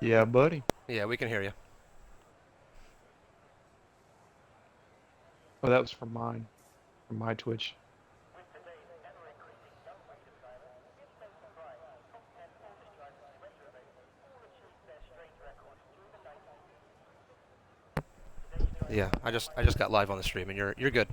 Yeah, buddy. Yeah, we can hear you. Oh, that was from my Twitch. Yeah, I just got live on the stream, and you're good.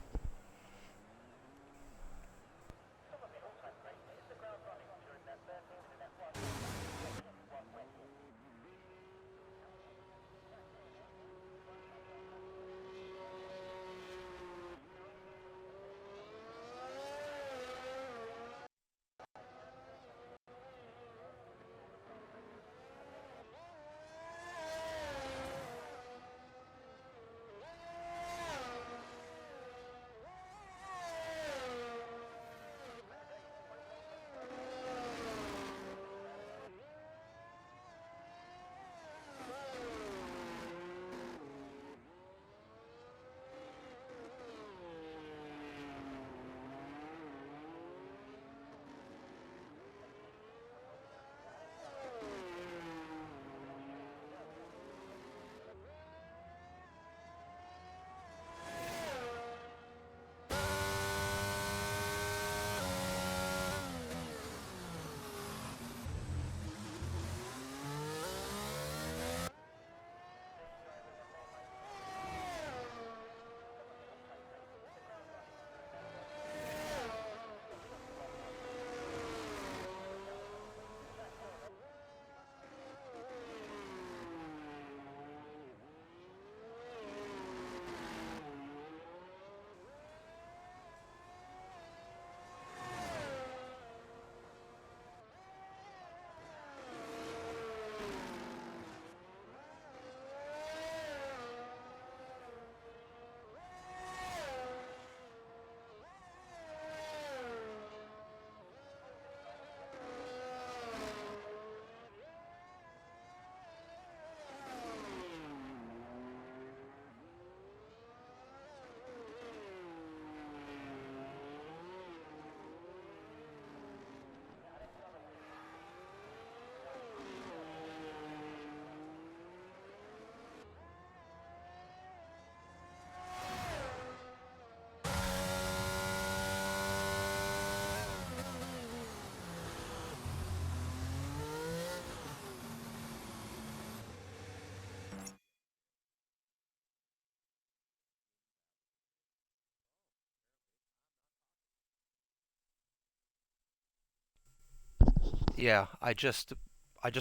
Yeah, I just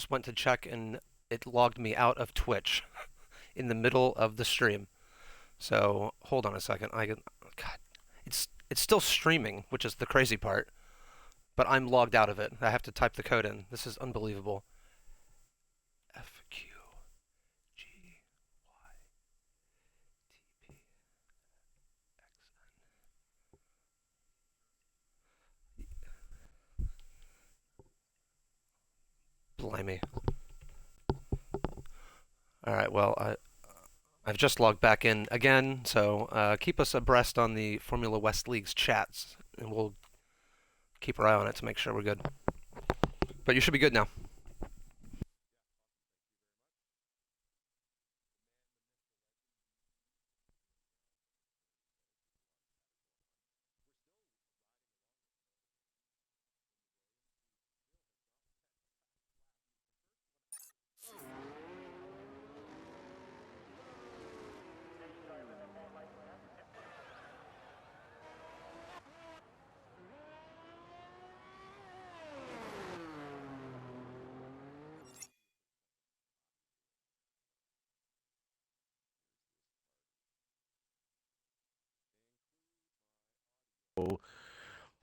went to check, and it logged me out of Twitch in the middle of the stream. So hold on a second. God, it's still streaming, which is the crazy part. But I'm logged out of it. I have to type the code in. This is unbelievable. Blimey. All right. Well, I've just logged back in again. So keep us abreast on the Formula West League's chats, and we'll keep our eye on it to make sure we're good. But you should be good now.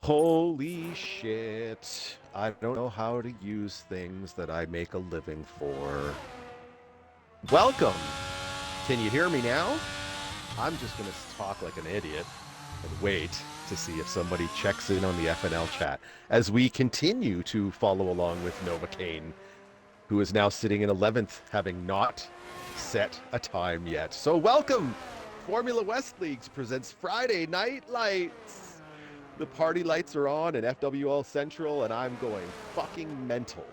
Holy shit. I don't know how to use things that I make a living for. Welcome. Can you hear me now? I'm just going to talk like an idiot and wait to see if somebody checks in on the FNL chat as we continue to follow along with Novocaine, who is now sitting in 11th, having not set a time yet. So welcome. Formula West Leagues presents Friday Night Lights. The party lights are on in FWL Central, and I'm going fucking mental.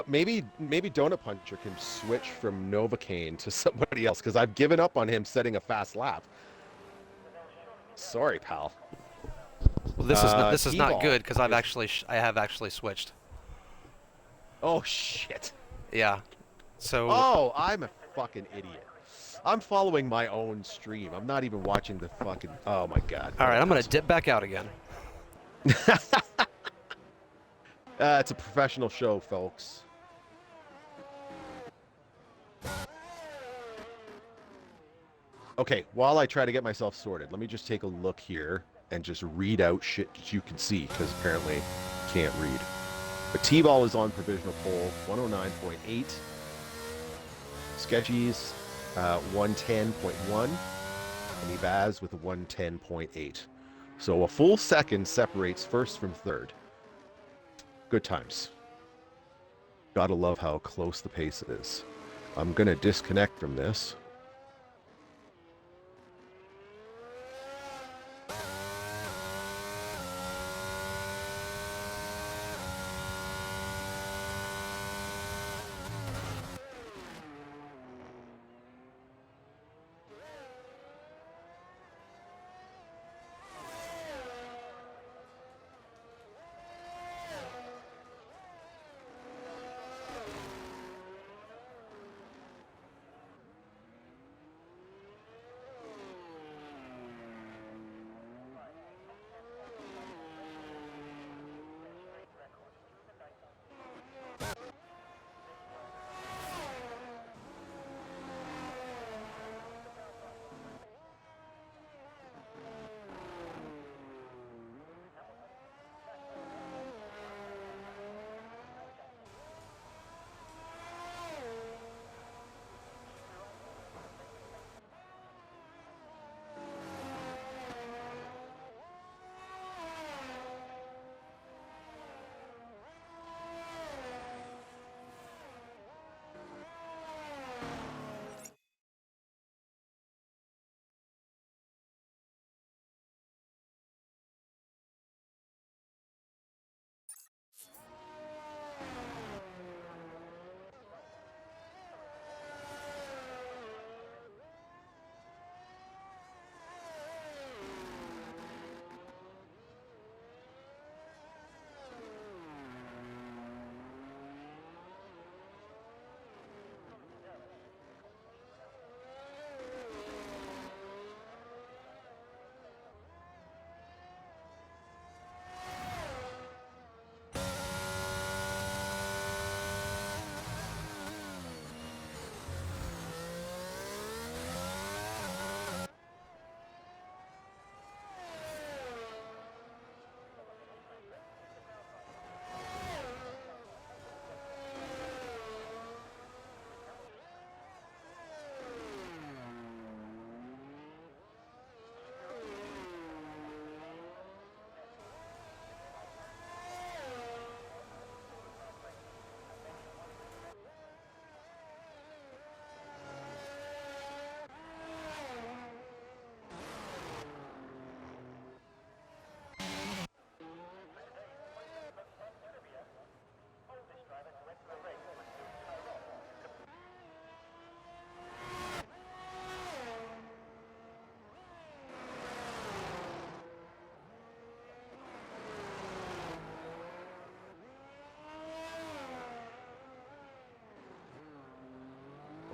Maybe DonutPuncher can switch from Novocaine to somebody else because I've given up on him setting a fast lap. Sorry, pal. Well, this is not T-Ball good because is- I have actually switched. Oh shit. Yeah. So Oh, I'm a fucking idiot. I'm following my own stream. I'm not even watching the fucking. Oh my god. all what right, an I'm gonna asshole. dip back out again. It's a professional show, folks. Okay, while I try to get myself sorted, let me just take a look here and just read out shit that you can see, because apparently you can't read. But T-Ball is on provisional pole, 109.8. Sketchies, 110.1. And Evaz with a 110.8. So a full second separates first from third. Good times. Gotta love how close the pace is. I'm gonna disconnect from this.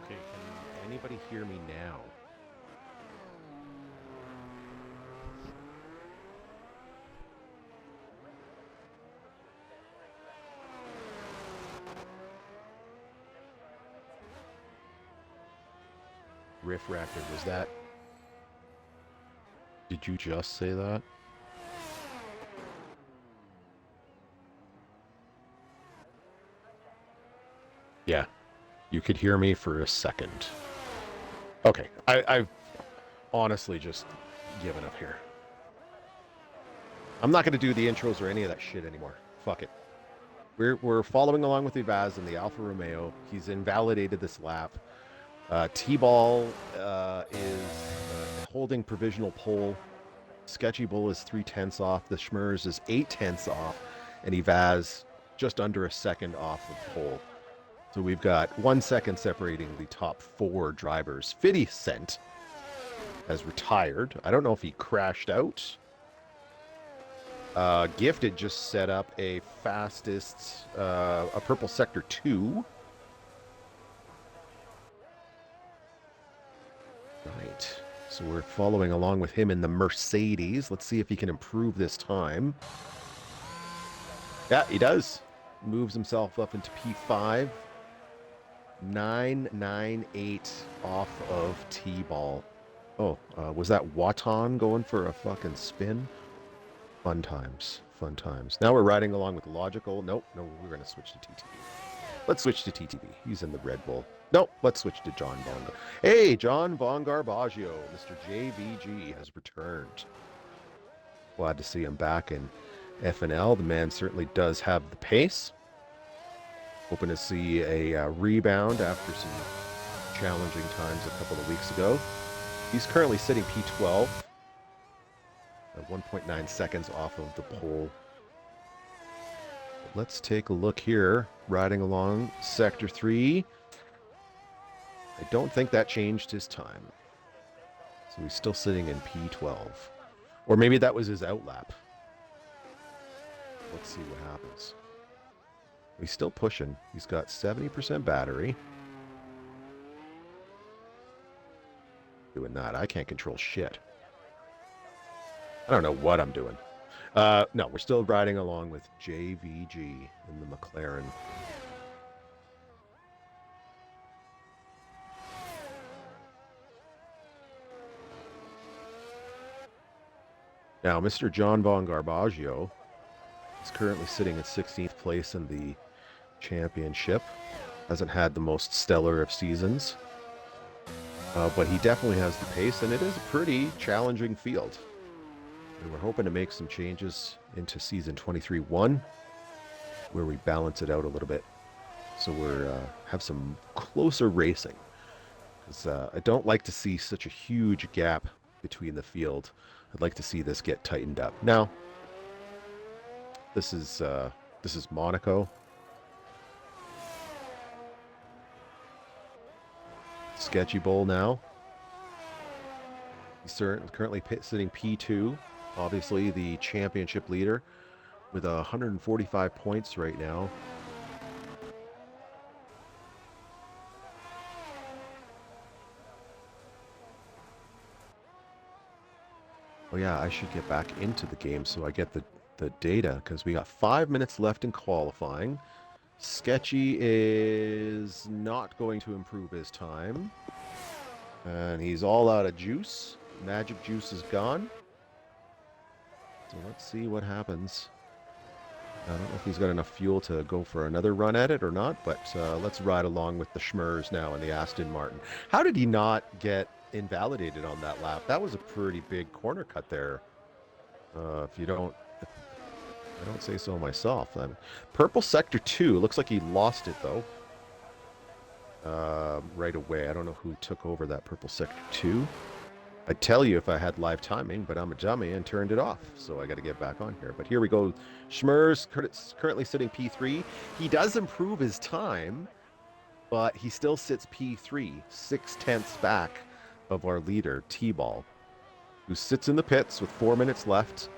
Okay, can anybody hear me now? Riff Raptor, was that... Did you just say that? Yeah, you could hear me for a second. Okay, I've honestly just given up here. I'm not going to do the intros or any of that shit anymore. Fuck it. We're following along with Evaz in the Alfa Romeo. He's invalidated this lap. T-Ball is holding provisional pole. Sketchy Bull is 3/10 off. The Schmers is 8/10 off. And Evaz just under a second off of pole. So we've got 1 second separating the top 4 drivers. 50 Cent has retired. I don't know if he crashed out. Gifted just set up a fastest, a purple sector 2. Right. So we're following along with him in the Mercedes. Let's see if he can improve this time. Yeah, he does. Moves himself up into P5. 998 off of T-ball. Oh, was that Watan going for a fucking spin? Fun times. Fun times. Now we're riding along with Logical. Nope, no, we're going to switch to TTB. Let's switch to TTB. He's in the Red Bull. Nope, let's switch to John Von. Hey, John Von Garbaggio. Mr. JVG has returned. Glad to see him back in FNL. The man certainly does have the pace. Hoping to see a rebound after some challenging times a couple of weeks ago. He's currently sitting P12. 1.9 seconds off of the pole. Let's take a look here. Riding along Sector 3. I don't think that changed his time. So he's still sitting in P12. Or maybe that was his outlap. Let's see what happens. He's still pushing. He's got 70% battery. Doing that. I can't control shit. I don't know what I'm doing. No, we're still riding along with JVG in the McLaren. Now, Mr. John Von Garbaggio is currently sitting at 16th place in the championship. Hasn't had the most stellar of seasons. But he definitely has the pace, and it is a pretty challenging field. And we're hoping to make some changes into season 23-1, where we balance it out a little bit. So we're have some closer racing. Because I don't like to see such a huge gap between the field. I'd like to see this get tightened up. Now, this is Monaco. Sketchy Bowl now. He's currently sitting P2. Obviously the championship leader with 145 points right now. Oh yeah, I should get back into the game so I get the data, because we got 5 minutes left in qualifying. Sketchy is not going to improve his time. And he's all out of juice. Magic juice is gone. So let's see what happens. I don't know if he's got enough fuel to go for another run at it or not, but let's ride along with the Schmers now in the Aston Martin. How did he not get invalidated on that lap? That was a pretty big corner cut there. If you don't... I don't say so myself. Purple Sector 2. Looks like he lost it, though. Right away. I don't know who took over that Purple Sector 2. I'd tell you if I had live timing, but I'm a dummy and turned it off. So I got to get back on here. But here we go. Schmers currently sitting P3. He does improve his time, but he still sits P3, 6/10 back of our leader, T-Ball, who sits in the pits with 4 minutes left.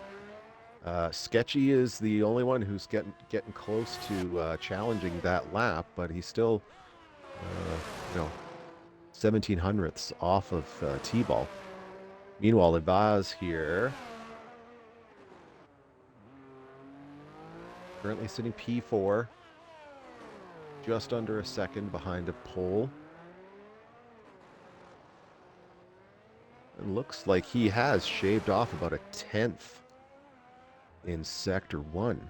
Sketchy is the only one who's getting close to challenging that lap, but he's still, 1700ths off of T-Ball. Meanwhile, Ivaz here, currently sitting P4, just under a second behind a pole. It looks like he has shaved off about a 10th in Sector 1.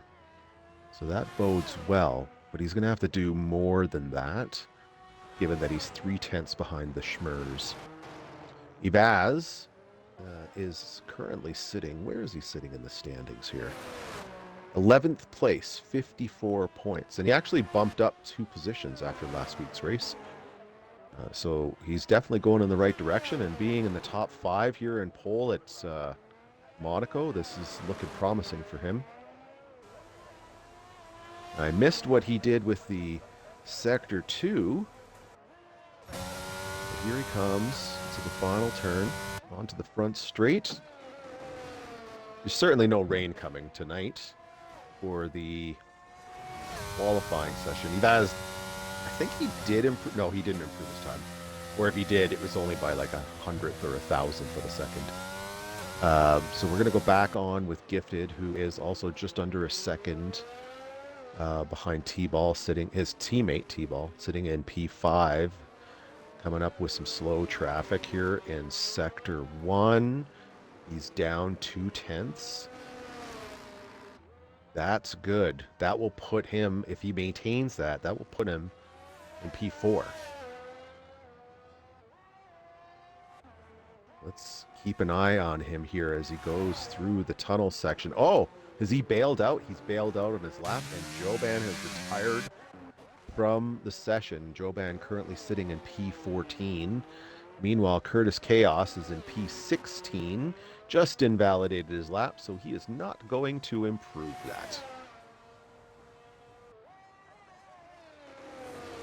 So that bodes well, but he's going to have to do more than that, given that he's 3/10 behind the Schmers. Ivaz is currently sitting, where is he sitting in the standings here? 11th place, 54 points. And he actually bumped up 2 positions after last week's race. So he's definitely going in the right direction, and being in the top 5 here in pole at Monaco, this is looking promising for him. I missed what he did with the Sector 2. But here he comes to the final turn, onto the front straight. There's certainly no rain coming tonight for the qualifying session. I think he did improve. No, he didn't improve his time. Or if he did, it was only by like 100th or 1,000th of a second. So we're going to go back on with Gifted, who is also just under a second behind T-Ball, his teammate T-Ball, sitting in P5, coming up with some slow traffic here in Sector 1. He's down 0.2. That's good. That will put him, if he maintains that will put him in P4. Let's keep an eye on him here as he goes through the tunnel section. Oh, has he bailed out? He's bailed out on his lap, and Joban has retired from the session. Joban currently sitting in P14. Meanwhile, Curtis Chaos is in P16. Just invalidated his lap, so he is not going to improve that.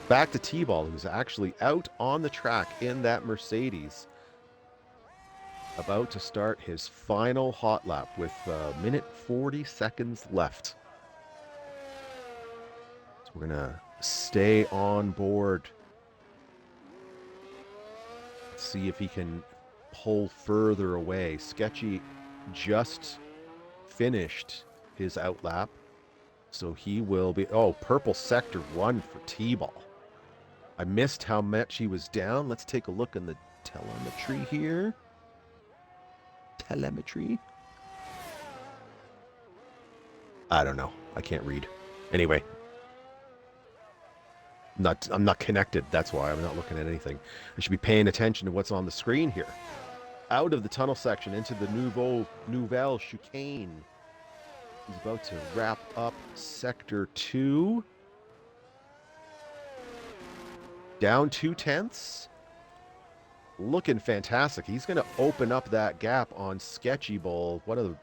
Back to T-Ball, who's actually out on the track in that Mercedes. About to start his final hot lap with a minute 40 seconds left. So we're going to stay on board. See if he can pull further away. Sketchy just finished his outlap, so he will be... Oh, purple sector 1 for T-Ball. I missed how much he was down. Let's take a look in the telemetry here. Telemetry? I don't know. I can't read. Anyway. I'm not connected. That's why I'm not looking at anything. I should be paying attention to what's on the screen here. Out of the tunnel section into the Nouvelle Chicane. He's about to wrap up Sector 2. Down 0.2. Looking fantastic. He's going to open up that gap on Sketchy Bull. One of the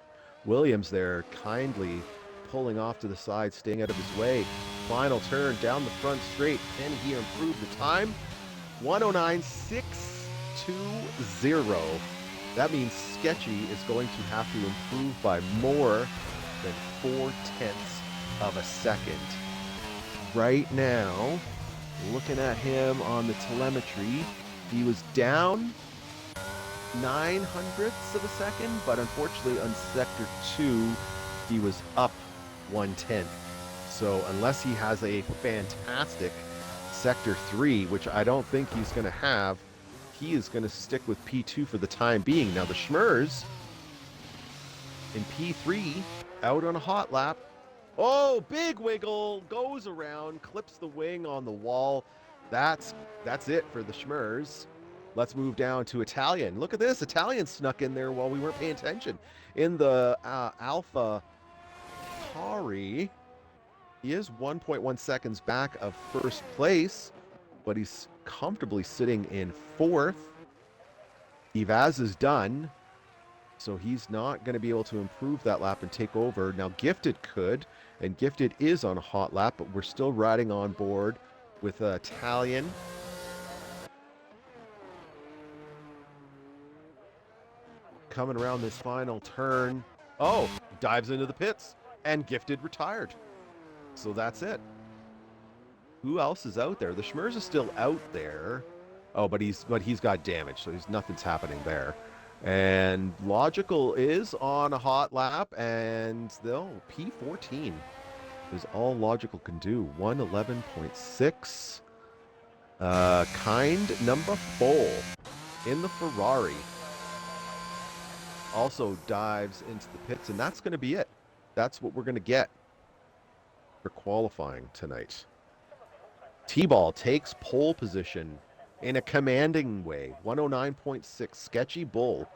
Williams there kindly pulling off to the side, staying out of his way. Final turn down the front straight. Can he improve the time? 109.620. That means Sketchy is going to have to improve by more than 0.4 of a second. Right now, looking at him on the telemetry, he was down 0.09 of a second, but unfortunately on Sector 2, he was up 0.1. So unless he has a fantastic Sector 3, which I don't think he's going to have, he is going to stick with P2 for the time being. Now the Schmers in P3, out on a hot lap. Oh, big wiggle, goes around, clips the wing on the wall. That's it for the Schmers. Let's move down to Italian. Look at this. Italian snuck in there while we weren't paying attention. In the Alpha Tauri, he is 1.1 seconds back of first place, but he's comfortably sitting in fourth. Ivaz is done, so he's not going to be able to improve that lap and take over. Now Gifted could, and Gifted is on a hot lap, but we're still riding on board with Italian. Coming around this final turn. Oh, dives into the pits, and Gifted retired. So that's it. Who else is out there? The Schmers is still out there. Oh, but he's got damage, so nothing's happening there. And Logical is on a hot lap, and P14 is all Logical can do. 111.6. Kind number 4 in the Ferrari also dives into the pits, and that's going to be it. That's what we're going to get for qualifying tonight. T-Ball takes pole position in a commanding way. 109.6. Sketchy Bull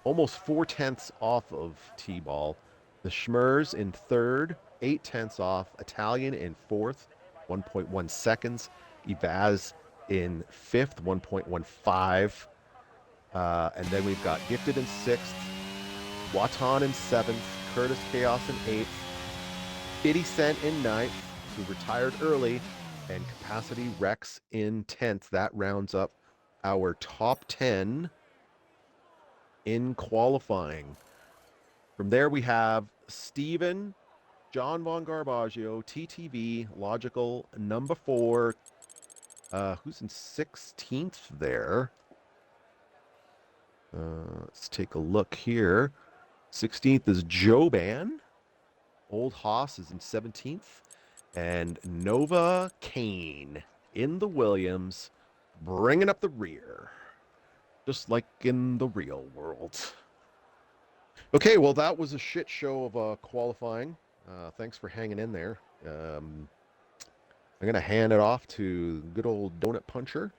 almost 0.4 off of T-Ball. The Schmers in third, 0.8 off. Italian in fourth, 1.1 seconds. Ivaz in fifth, 1.15. And then we've got Gifted in sixth, Watan in seventh, Curtis Chaos in eighth, 50 Cent in 9th, who retired early, and Capacity Rex in 10th. That rounds up our top 10 in qualifying. From there, we have Steven, John Von Garbaggio, TTV, Logical, number 4. Who's in 16th there? Let's take a look here. 16th is Joban. Old Haas is in 17th. And Nova Kane in the Williams, bringing up the rear. Just like in the real world. Okay, well, that was a shit show of qualifying. Thanks for hanging in there. I'm going to hand it off to good old DonutPuncher.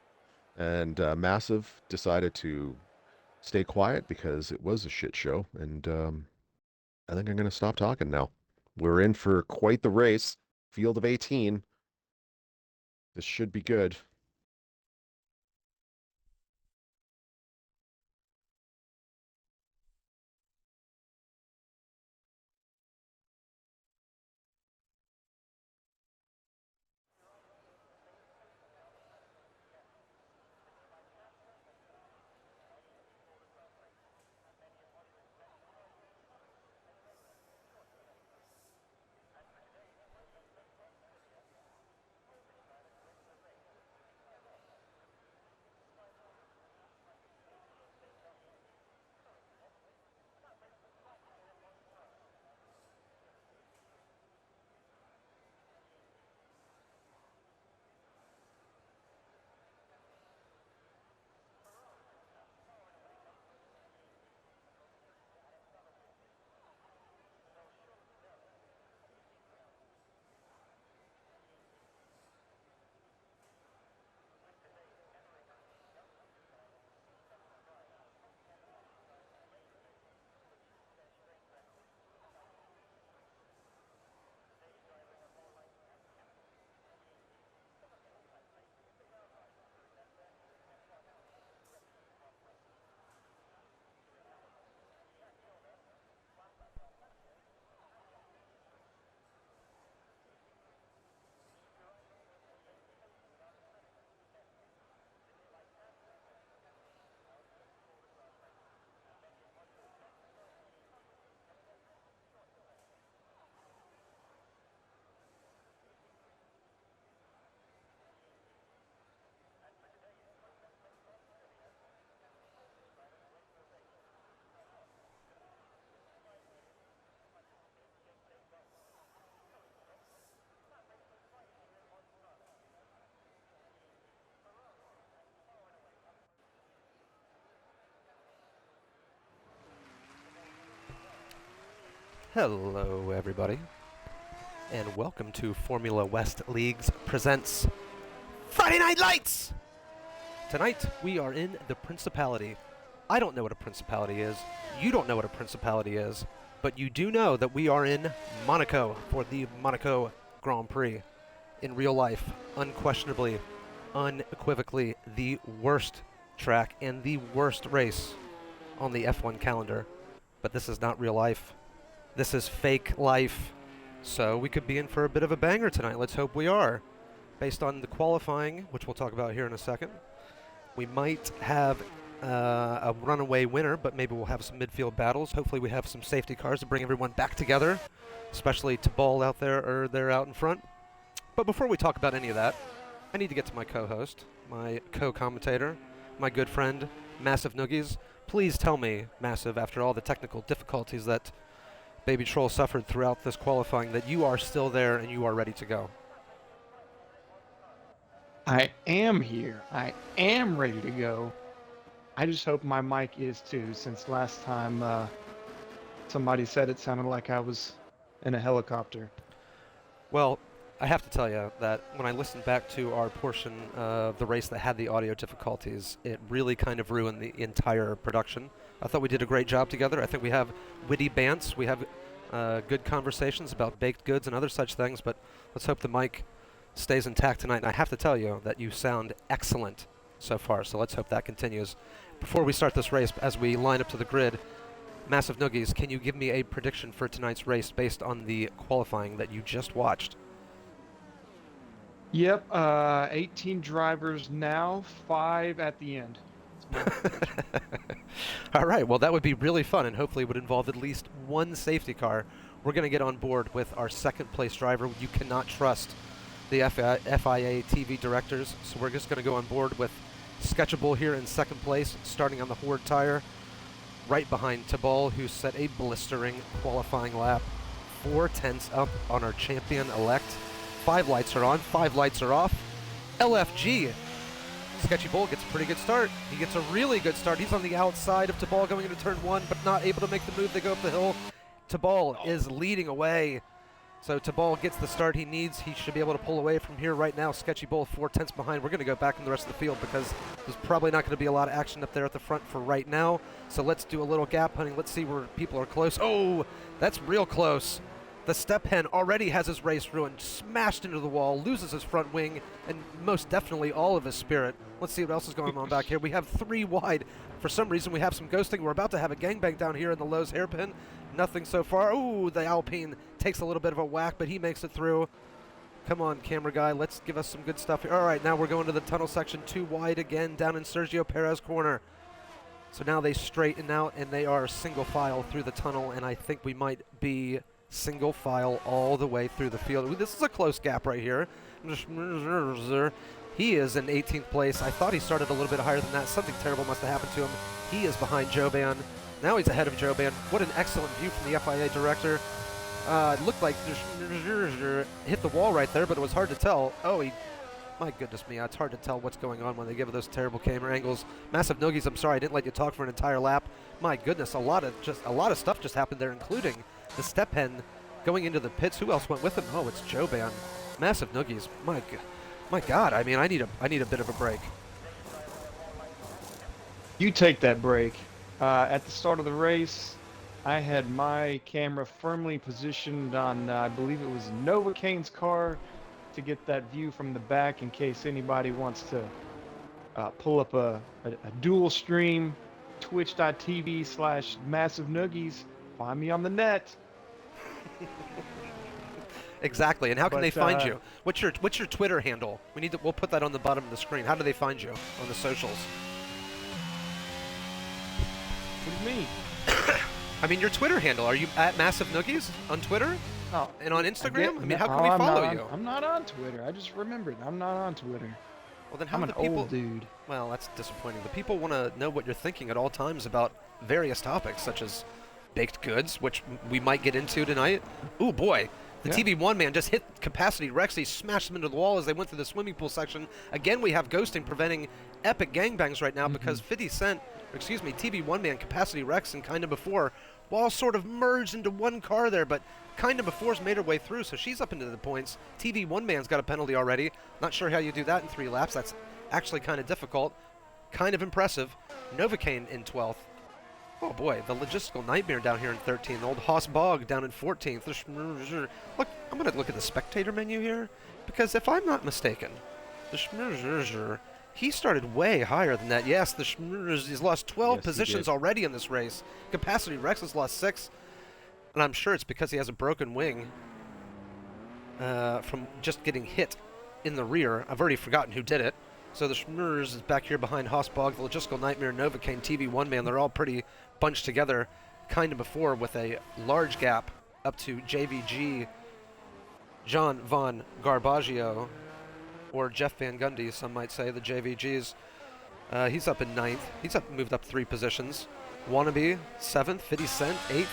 And Massive decided to stay quiet because it was a shit show. And I think I'm going to stop talking now. We're in for quite the race. Field of 18. This should be good. Hello, everybody, and welcome to Formula West Leagues presents Friday Night Lights! Tonight, we are in the Principality. I don't know what a Principality is. You don't know what a Principality is. But you do know that we are in Monaco for the Monaco Grand Prix. In real life, unquestionably, unequivocally, the worst track and the worst race on the F1 calendar. But this is not real life. This is fake life. So we could be in for a bit of a banger tonight. Let's hope we are. Based on the qualifying, which we'll talk about here in a second, we might have a runaway winner, but maybe we'll have some midfield battles. Hopefully we have some safety cars to bring everyone back together, especially to Ball out there, or they're out in front. But before we talk about any of that, I need to get to my co-host, my co-commentator, my good friend, MassiveNoogies. Please tell me, Massive, after all the technical difficulties that Baby Troll suffered throughout this qualifying, that you are still there and you are ready to go. I am here. I am ready to go. I just hope my mic is too, since last time somebody said it sounded like I was in a helicopter. Well, I have to tell you that when I listened back to our portion of the race that had the audio difficulties, it really kind of ruined the entire production. I thought we did a great job together. I think we have witty bants. We have good conversations about baked goods and other such things, but let's hope the mic stays intact tonight. And I have to tell you that you sound excellent so far, so let's hope that continues. Before we start this race, as we line up to the grid, Massive Noogies, can you give me a prediction for tonight's race based on the qualifying that you just watched? Yep, 18 drivers now, 5 at the end. That's my prediction. All right, well, that would be really fun, and hopefully would involve at least one safety car. We're going to get on board with our second place driver. You cannot trust the FIA TV directors, so we're just going to go on board with Sketchable here in second place, starting on the Horde tire, right behind Tabal, who set a blistering qualifying lap. 4/10 up on our champion-elect. 5 lights are on, 5 lights are off. LFG. Sketchy Bull gets a pretty good start. He gets a really good start. He's on the outside of Tabal going into turn 1, but not able to make the move. They go up the hill. Tabal is leading away. So Tabal gets the start he needs. He should be able to pull away from here right now. Sketchy Bull 4/10 behind. We're going to go back in the rest of the field because there's probably not going to be a lot of action up there at the front for right now. So let's do a little gap hunting. Let's see where people are close. Oh, that's real close. The step hen already has his race ruined, smashed into the wall, loses his front wing, and most definitely all of his spirit. Let's see what else is going on back here. We have 3 wide. For some reason, we have some ghosting. We're about to have a gangbang down here in the Lowe's hairpin. Nothing so far. Ooh, the Alpine takes a little bit of a whack, but he makes it through. Come on, camera guy. Let's give us some good stuff here. All right, now we're going to the tunnel section. 2 wide again down in Sergio Perez corner. So now they straighten out, and they are single file through the tunnel, and I think we might be single file all the way through the field. Ooh, this is a close gap right here. He is in 18th place. I thought he started a little bit higher than that. Something terrible must have happened to him. He is behind Joban. Now he's ahead of Joban. What an excellent view from the FIA director. It looked like hit the wall right there, but it was hard to tell. Oh, my goodness me, it's hard to tell what's going on when they give those terrible camera angles. Massive Noogies, I'm sorry I didn't let you talk for an entire lap. My goodness, a lot of stuff just happened there, including the step hen going into the pits. Who else went with him? Oh, it's Joban. Massive Noogies. My God. I mean, I need a bit of a break. You take that break. At the start of the race, I had my camera firmly positioned on, I believe it was Novacaine's car, to get that view from the back in case anybody wants to pull up a dual stream, twitch.tv/MassiveNoogies. Find me on the net. Exactly. And how can they find you? What's your Twitter handle? We'll put that on the bottom of the screen. How do they find you on the socials? What do you mean? I mean, your Twitter handle. Are you at Massive Noogies on Twitter? Oh, and on Instagram? I mean, how can we follow you? I'm not on Twitter. I just remembered. I'm not on Twitter. Well, then how I'm do an people... old dude. Well, that's disappointing. The people want to know what you're thinking at all times about various topics, such as baked goods, which we might get into tonight. Ooh, boy. The TV1 man just hit Capacity Rex. He smashed him into the wall as they went through the swimming pool section. Again, we have ghosting preventing epic gangbangs right now because 50 Cent, TV1 man, Capacity Rex, and Kinda Before, all sort of merged into one car there, but Kinda Before's made her way through, so she's up into the points. TV1 man's got a penalty already. Not sure how you do that in 3 laps. That's actually kind of difficult. Kind of impressive. Novocaine in 12th. Oh boy, the logistical nightmare down here in 13th. The old Haas Bog down in 14th. Look, I'm going to look at the spectator menu here, because if I'm not mistaken, he started way higher than that. Yes, he's lost 12 positions already in this race. Capacity Rex has lost 6, and I'm sure it's because he has a broken wing from just getting hit in the rear. I've already forgotten who did it. So the Schmurs is back here behind Haasbog, the Logistical Nightmare, Novocaine, TV1 man. They're all pretty bunched together, Kinda Before, with a large gap up to JVG, John Von Garbaggio, or Jeff Van Gundy, some might say, the JVGs. He's up in 9th. He's moved up 3 positions. Wannabe, 7th. 50 Cent, 8th.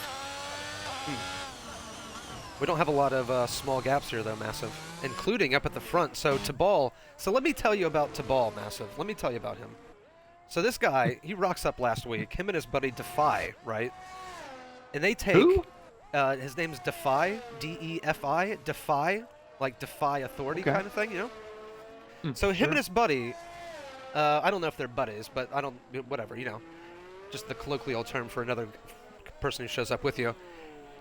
We don't have a lot of small gaps here, though, Massive, including up at the front. So Tabal. So let me tell you about Tabal, Massive. Let me tell you about him. So this guy, he rocks up last week. Him and his buddy Defy, right? And they take... Who? His name's Defy, D-E-F-I, Defy, like defy authority kind of thing, you know? So him and his buddy, I don't know if they're buddies, but whatever, you know. Just the colloquial term for another person who shows up with you.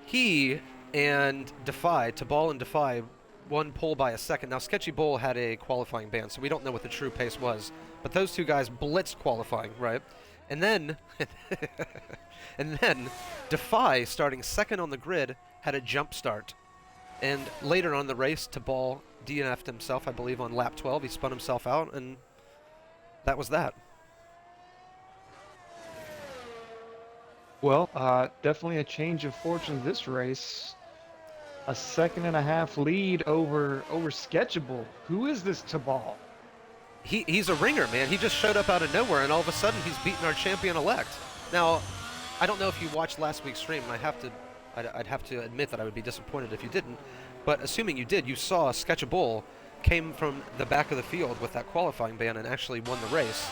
He and Defy, Tabal and Defy, won pole by a second. Now, Sketchy Bull had a qualifying ban, so we don't know what the true pace was. But those two guys blitzed qualifying, right? And then, and then, Defy, starting second on the grid, had a jump start. And later on in the race, Tabal DNF'd himself, I believe, on lap 12. He spun himself out, and that was that. Well, definitely a change of fortunes this race. A second and a half lead over Sketchable. Who is this Tabal? He's a ringer, man. He just showed up out of nowhere, and all of a sudden he's beaten our champion-elect. Now, I don't know if you watched last week's stream, and I'd have to admit that I would be disappointed if you didn't. But assuming you did, you saw Sketchable came from the back of the field with that qualifying ban and actually won the race.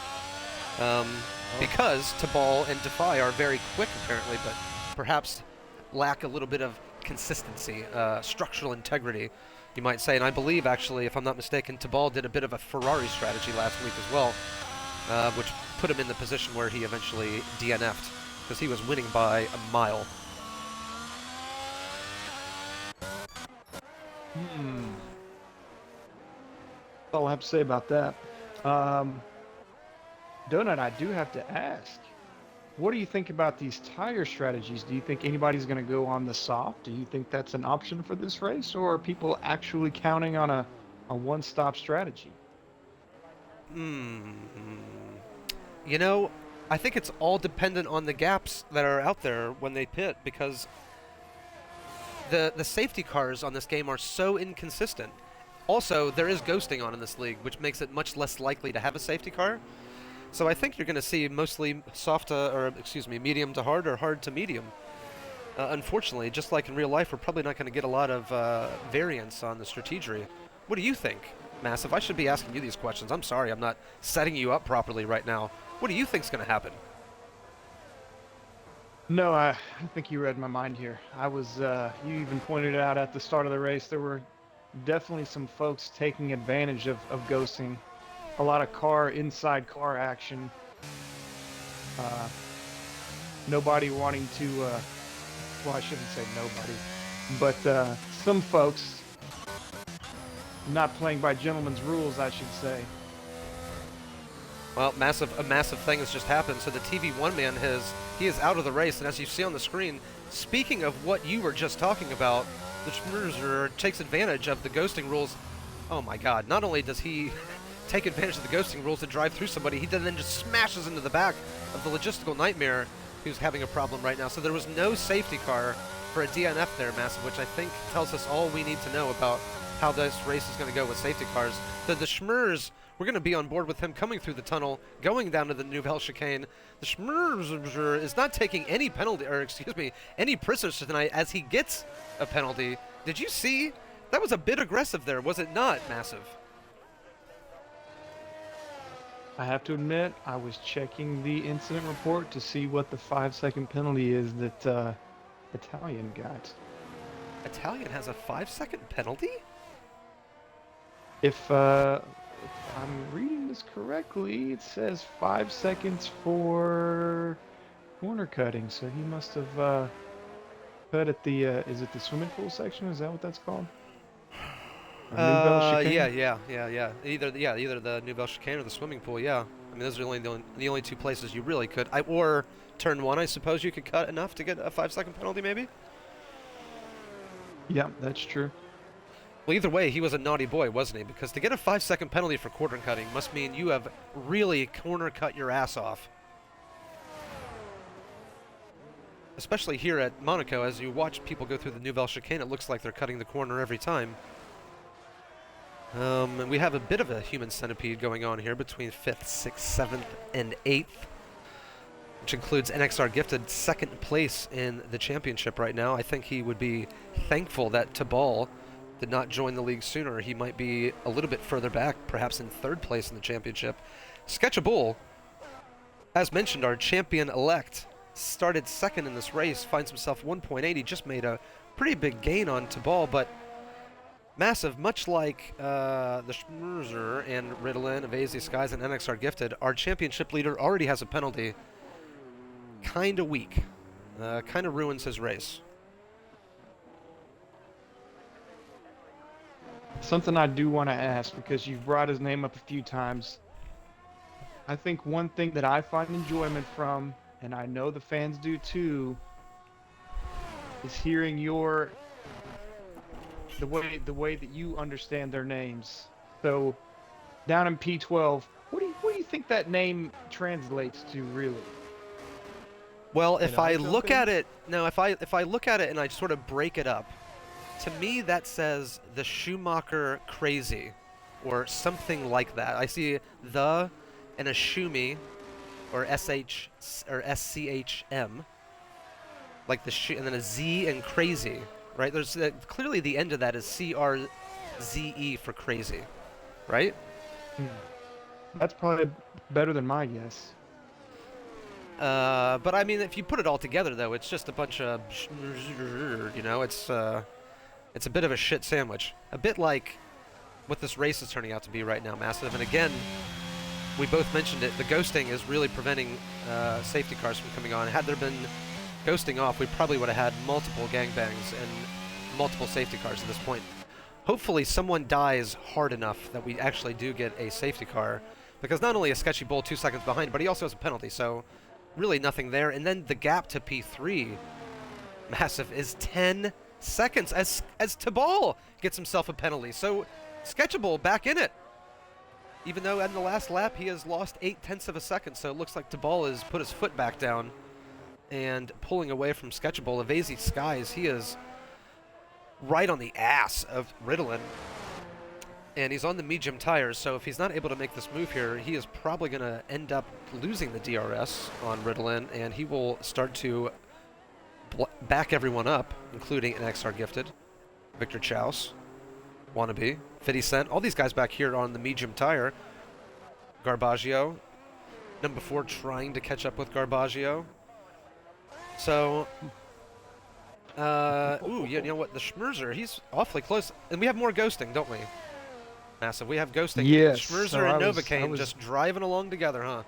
Because Tabal and Defy are very quick, apparently, but perhaps lack a little bit of consistency, structural integrity, you might say. And I believe, actually, if I'm not mistaken, Tabal did a bit of a Ferrari strategy last week as well, which put him in the position where he eventually DNF'd, because he was winning by a mile. That's all I have to say about that. Donut, I do have to ask, what do you think about these tire strategies? Do you think anybody's going to go on the soft? Do you think that's an option for this race, or are people actually counting on a one-stop strategy? You know, I think it's all dependent on the gaps that are out there when they pit, because the safety cars on this game are so inconsistent. Also, there is ghosting on in this league, which makes it much less likely to have a safety car. So I think you're going to see mostly medium to hard or hard to medium. Unfortunately, just like in real life, we're probably not going to get a lot of variance on the strategy. What do you think, Massive? I should be asking you these questions. I'm sorry, I'm not setting you up properly right now. What do you think's going to happen? No, I think you read my mind here. I was, you even pointed it out at the start of the race. There were definitely some folks taking advantage of ghosting. A lot of inside car action. Nobody wanting to, well, I shouldn't say nobody, but some folks not playing by gentlemen's rules, I should say. Well, a massive thing has just happened. So the TV1 man he is out of the race, and as you see on the screen, speaking of what you were just talking about, the Schmerzer takes advantage of the ghosting rules. Oh my God! Not only does he take advantage of the ghosting rules to drive through somebody, he then just smashes into the back of the logistical nightmare who's having a problem right now. So there was no safety car for a DNF there, Massive, which I think tells us all we need to know about how this race is going to go with safety cars. The Schmers, we're going to be on board with him coming through the tunnel, going down to the Nouvelle Chicane. The Schmerzer is not taking any penalty, or any prisoners tonight as he gets a penalty. Did you see? That was a bit aggressive there, was it not, Massive? I have to admit, I was checking the incident report to see what the 5-second penalty is that Italian got. Italian has a 5-second penalty? If I'm reading this correctly, it says 5 seconds for corner cutting, so he must have cut at the, is it the swimming pool section? Is that what that's called? Yeah. Either the Nouvelle Chicane or the swimming pool, yeah. I mean, those are the only two places you really could. Or turn one, I suppose you could cut enough to get a 5-second penalty, maybe? Yeah, that's true. Well, either way, he was a naughty boy, wasn't he? Because to get a 5-second penalty for corner cutting must mean you have really corner cut your ass off. Especially here at Monaco, as you watch people go through the Nouvelle Chicane, it looks like they're cutting the corner every time. And we have a bit of a human centipede going on here between 5th, 6th, 7th, and 8th, which includes NXR Gifted 2nd place in the championship right now. I think he would be thankful that Tabal did not join the league sooner. He might be a little bit further back, perhaps in 3rd place in the championship. Sketchable, as mentioned, our champion-elect, started 2nd in this race, finds himself 1.8. He just made a pretty big gain on Tabal, but Massive, much like the Schmerzer and Ritalin, Evasi Skies, and NXR Gifted, our championship leader already has a penalty. Kind of weak. Kind of ruins his race. Something I do want to ask, because you've brought his name up a few times. I think one thing that I find enjoyment from, and I know the fans do too, is hearing the way that you understand their names. So down in P12, what do you think that name translates to really? Well, Can if I I jump look in? at it, no, if I look at it and I sort of break it up, to me that says the Schumacher crazy, or something like that. I see the and a Schumi, or SH or SCHM, like and then a Z and crazy, right? There's clearly the end of that is CRZE for crazy, right? Hmm. That's probably better than my guess. But I mean, if you put it all together, though, it's just a bunch of, you know, it's a bit of a shit sandwich. A bit like what this race is turning out to be right now, Massive. And again, we both mentioned it. The ghosting is really preventing safety cars from coming on. Had there been ghosting off, we probably would have had multiple gangbangs and multiple safety cars at this point. Hopefully, someone dies hard enough that we actually do get a safety car, because not only is Sketchy Bull 2 seconds behind, but he also has a penalty. So really nothing there. And then the gap to P3, Massive, is 10 seconds as Tabal gets himself a penalty. So Sketchable back in it. Even though in the last lap he has lost 0.8 of a second, so it looks like Tabal has put his foot back down and pulling away from Sketchable. Evasy Skies, he is right on the ass of Ritalin. And he's on the medium tires, so if he's not able to make this move here, he is probably going to end up losing the DRS on Ritalin, and he will start to back everyone up, including an XR Gifted, Victor Chouse, Wannabe, 50 Cent, all these guys back here on the medium tire. Garbaggio, number 4, trying to catch up with Garbaggio. So, ooh, you know what, the Schmerzer, he's awfully close. And we have more ghosting, don't we? Massive. We have ghosting. Yes. Schmerzer So and I Novocaine was just driving along together, huh?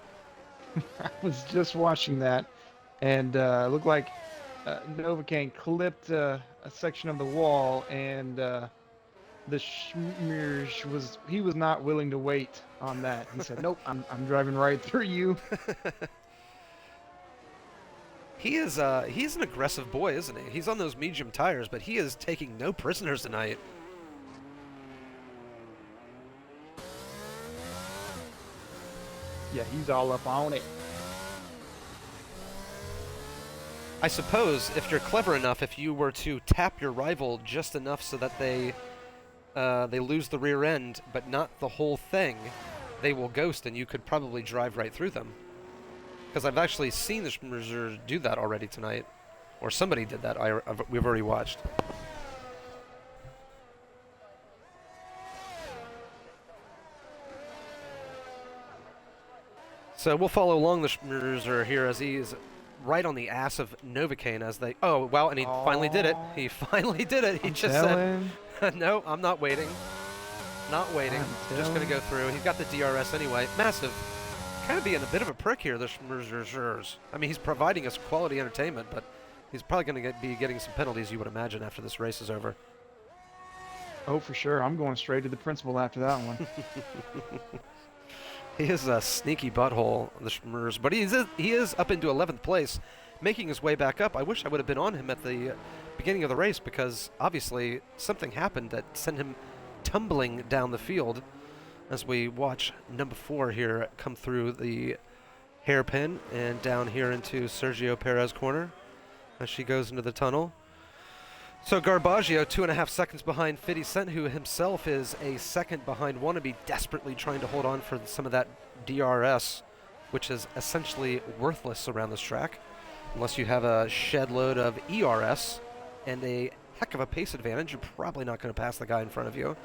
I was just watching that, and it looked like Novocaine clipped a section of the wall, and the Schmirsch was not willing to wait on that. He said, "Nope, I'm driving right through you." He's an aggressive boy, isn't he? He's on those medium tires, but he is taking no prisoners tonight. Yeah, he's all up on it. I suppose if you're clever enough, if you were to tap your rival just enough so that they lose the rear end, but not the whole thing, they will ghost, and you could probably drive right through them. Because I've actually seen the Schmerzer do that already tonight, or somebody did that. We've already watched. So we'll follow along the Schmerzer here as he's right on the ass of Novocaine as they... Oh, wow, and he finally did it. He finally did it. He just said, no, I'm not waiting. Not waiting. Just going to go through. He's got the DRS anyway. Massive. Kind of being a bit of a prick here, the Schmerzers. I mean, he's providing us quality entertainment, but he's probably going to be getting some penalties, you would imagine, after this race is over. Oh, for sure. I'm going straight to the principal after that one. He is a sneaky butthole, the Schmerz, but he is up into 11th place, making his way back up. I wish I would have been on him at the beginning of the race, because obviously something happened that sent him tumbling down the field as we watch number 4 here come through the hairpin and down here into Sergio Perez corner as she goes into the tunnel. So Garbaggio, 2.5 seconds behind 50 Cent, who himself is a second behind Wannabe, desperately trying to hold on for some of that DRS, which is essentially worthless around this track, unless you have a shed load of ERS and a heck of a pace advantage. You're probably not going to pass the guy in front of you.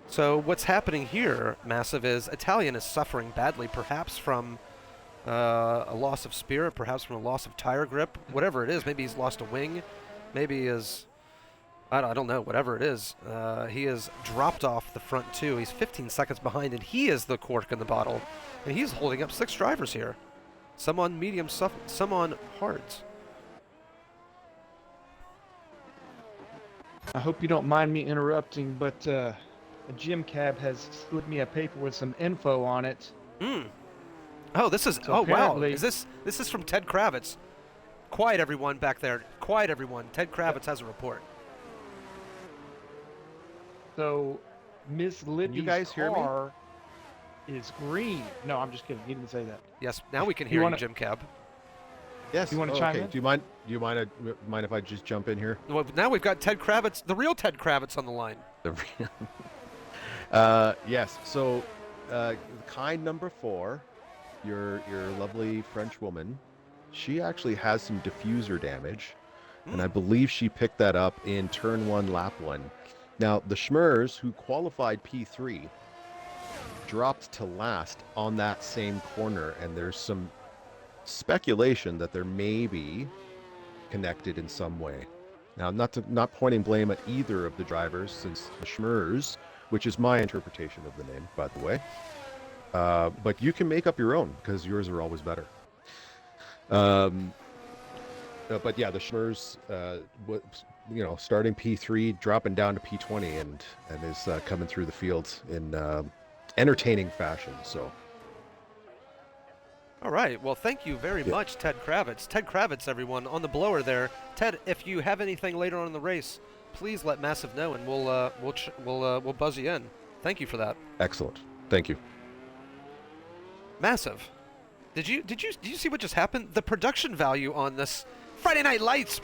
So what's happening here, Massive, is Italian is suffering badly, perhaps from a loss of spirit, perhaps from a loss of tire grip, whatever it is. Maybe he's lost a wing, maybe he is... I don't know, whatever it is. He has dropped off the front 2. He's 15 seconds behind, and he is the cork in the bottle. And he's holding up 6 drivers here. Some on medium, some on hards. I hope you don't mind me interrupting, but a gym cab has slid me a paper with some info on it. Oh, this is. So Oh, wow. apparently- Is this is from Ted Kravitz? Quiet, everyone back there. Quiet, everyone. Ted Kravitz has a report. So Miss Lippy's guys hear me? car is green. No, I'm just kidding. He didn't say that. Yes. Now we can You hear you, wanna- Jim Cab. Yes. You wanna chime okay. in? Do you mind if I just jump in here? Well, now we've got Ted Kravitz, the real Ted Kravitz, on the line. Yes. So, kind number 4, your lovely French woman, she actually has some diffuser damage, and I believe she picked that up in turn 1, lap 1. Now, the Schmers, who qualified P3, dropped to last on that same corner, and there's some speculation that they're maybe connected in some way. Now, not pointing blame at either of the drivers, since the Schmers, which is my interpretation of the name, by the way, but you can make up your own, because yours are always better. But yeah, the Schmers, starting P3, dropping down to P20, and is coming through the field in entertaining fashion. So. All right. Well, thank you very much, Ted Kravitz. Ted Kravitz, everyone, on the blower there. Ted, if you have anything later on in the race, please let Massive know, and we'll buzz you in. Thank you for that. Excellent. Thank you. Massive. Did you see what just happened? The production value on this Friday Night Lights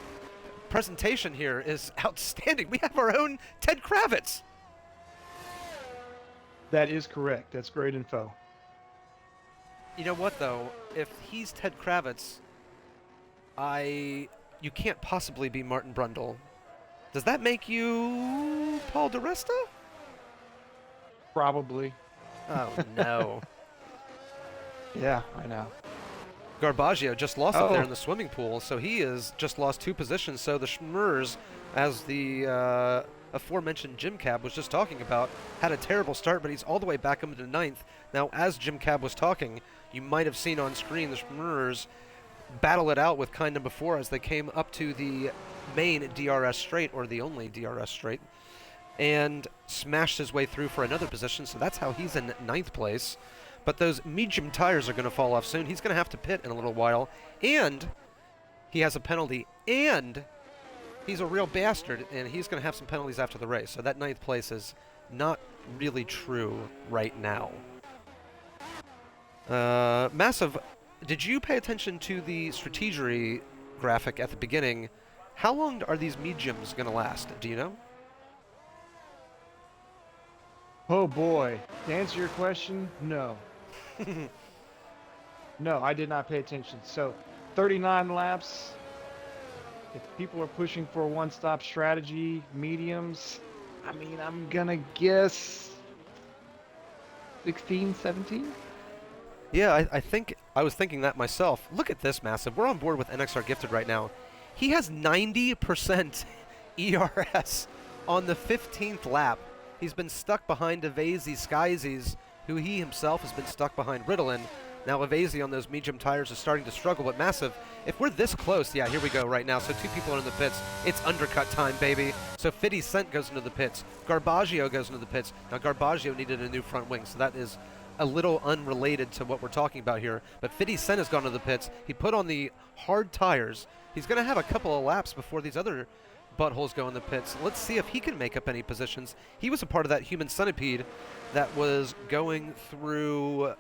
presentation here is outstanding. We have our own Ted Kravitz. That is correct. That's great info. You know what, though? If he's Ted Kravitz, you can't possibly be Martin Brundle. Does that make you Paul DiResta? Probably. Oh, no. Yeah, I know. Garbaggio just lost up there Oh. in the swimming pool, so he has just lost 2 positions. So the Schmers, as the aforementioned Jim Cab was just talking about, had a terrible start, but he's all the way back up into 9th. Now, as Jim Cab was talking, you might have seen on screen the Schmers battle it out with kind number 4 as they came up to the main DRS straight, or the only DRS straight, and smashed his way through for another position. So that's how he's in 9th place. But those medium tires are going to fall off soon. He's going to have to pit in a little while, and he has a penalty, and he's a real bastard, and he's going to have some penalties after the race. So that 9th place is not really true right now. Massive, did you pay attention to the strategery graphic at the beginning? How long are these mediums going to last? Do you know? Oh boy. To answer your question, no. No, I did not pay attention. So 39 laps. If people are pushing for a one-stop strategy, mediums, I mean, I'm gonna guess 16, 17? Yeah, I think I was thinking that myself. Look at this, Massive. We're on board with NXR Gifted right now. He has 90% ERS on the 15th lap. He's been stuck behind Evasey Skysies, who he himself has been stuck behind Ritalin. Now Evasey on those medium tires is starting to struggle, but Massive, if we're this close, yeah, here we go right now. So 2 people are in the pits. It's undercut time, baby. So 50 Cent goes into the pits. Garbaggio goes into the pits. Now Garbaggio needed a new front wing, so that is a little unrelated to what we're talking about here. But 50 Cent has gone to the pits. He put on the hard tires. He's going to have a couple of laps before these other buttholes go in the pits. Let's see if he can make up any positions. He was a part of that human centipede that was going through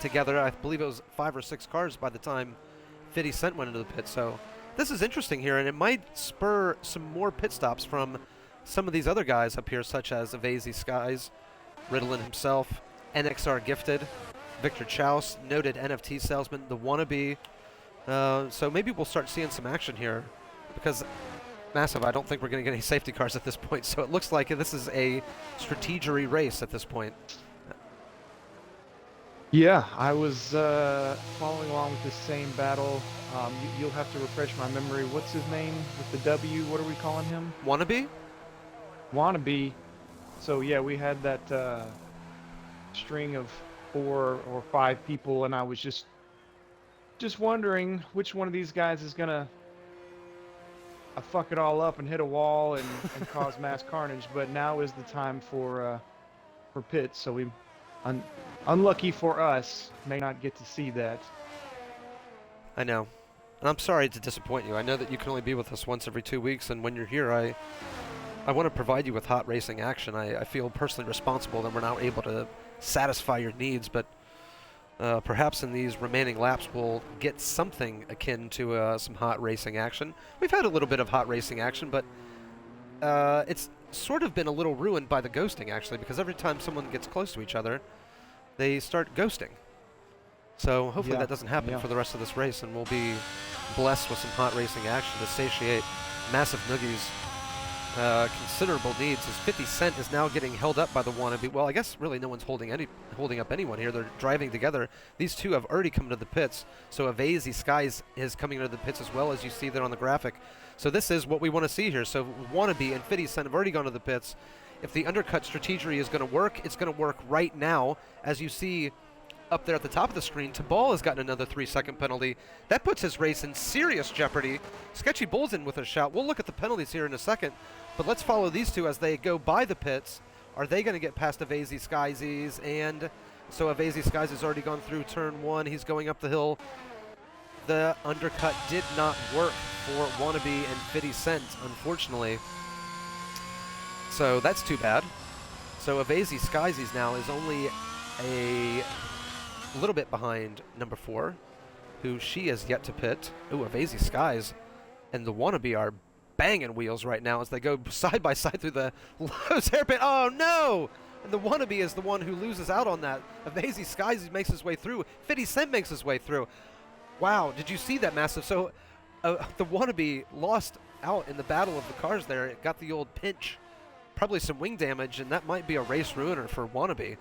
together. I believe it was 5 or 6 cars by the time 50 Cent went into the pit. So this is interesting here, and it might spur some more pit stops from some of these other guys up here, such as Evasey Skies, Ritalin himself, NXR Gifted, Victor Chouse, noted NFT salesman, the Wannabe. So maybe we'll start seeing some action here, because Massive, I don't think we're going to get any safety cars at this point, so it looks like this is a strategery race at this point. Yeah, I was following along with this same battle. You'll have to refresh my memory. What's his name with the W? What are we calling him? Wannabe? Wannabe. So yeah, we had that string of 4 or 5 people, and I was just wondering which one of these guys is gonna fuck it all up and hit a wall and cause mass carnage. But now is the time for pits, so Unlucky for us, may not get to see that. I know. And I'm sorry to disappoint you. I know that you can only be with us once every 2 weeks, and when you're here, I want to provide you with hot racing action. I feel personally responsible that we're now able to satisfy your needs, but perhaps in these remaining laps we'll get something akin to some hot racing action. We've had a little bit of hot racing action, but it's sort of been a little ruined by the ghosting, actually, because every time someone gets close to each other, they start ghosting. So hopefully that doesn't happen for the rest of this race, and we'll be blessed with some hot racing action to satiate MassiveNoogies' considerable needs. As 50 Cent is now getting held up by the wannabe. Well, I guess really no one's holding up anyone here. They're driving together. These two have already come to the pits. So Avazy Skies is coming into the pits as well, as you see there on the graphic. So this is what we want to see here. So wannabe and 50 Cent have already gone to the pits. If the undercut strategy is going to work, it's going to work right now. As you see up there at the top of the screen, Tabal has gotten another 3-second penalty. That puts his race in serious jeopardy. Sketchy Bull's in with a shout. We'll look at the penalties here in a second, but let's follow these two as they go by the pits. Are they going to get past Avazy Skiesies? And so Avazy Skies has already gone through turn 1. He's going up the hill. The undercut did not work for Wannabe and 50 Cent, unfortunately. So that's too bad. So Avazy Skiesies now is only a little bit behind number 4, who she has yet to pit. Ooh, Avazy Skies and the Wannabe are banging wheels right now as they go side by side through the Lowe's hairpin. Oh no! And the Wannabe is the one who loses out on that. Avazy Skies makes his way through. 50 Cent makes his way through. Wow, did you see that, Massive? So the Wannabe lost out in the battle of the cars there. It got the old pinch, probably some wing damage, and that might be a race ruiner for Wannabe.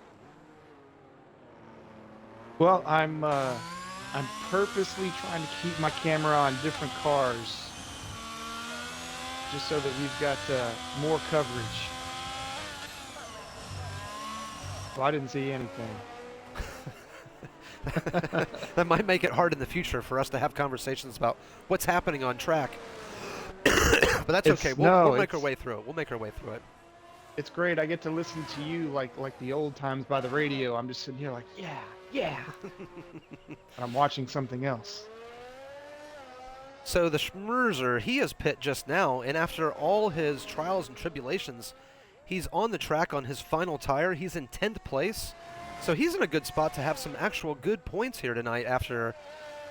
Well, I'm purposely trying to keep my camera on different cars, just so that we've got more coverage. Well, I didn't see anything. That might make it hard in the future for us to have conversations about what's happening on track. But that's okay. We'll make our way through it. We'll make our way through it. It's great. I get to listen to you like the old times by the radio. I'm just sitting here like, yeah. I'm watching something else. So the Schmerzer, he is pit just now, and after all his trials and tribulations, he's on the track on his final tire. He's in 10th place. So he's in a good spot to have some actual good points here tonight after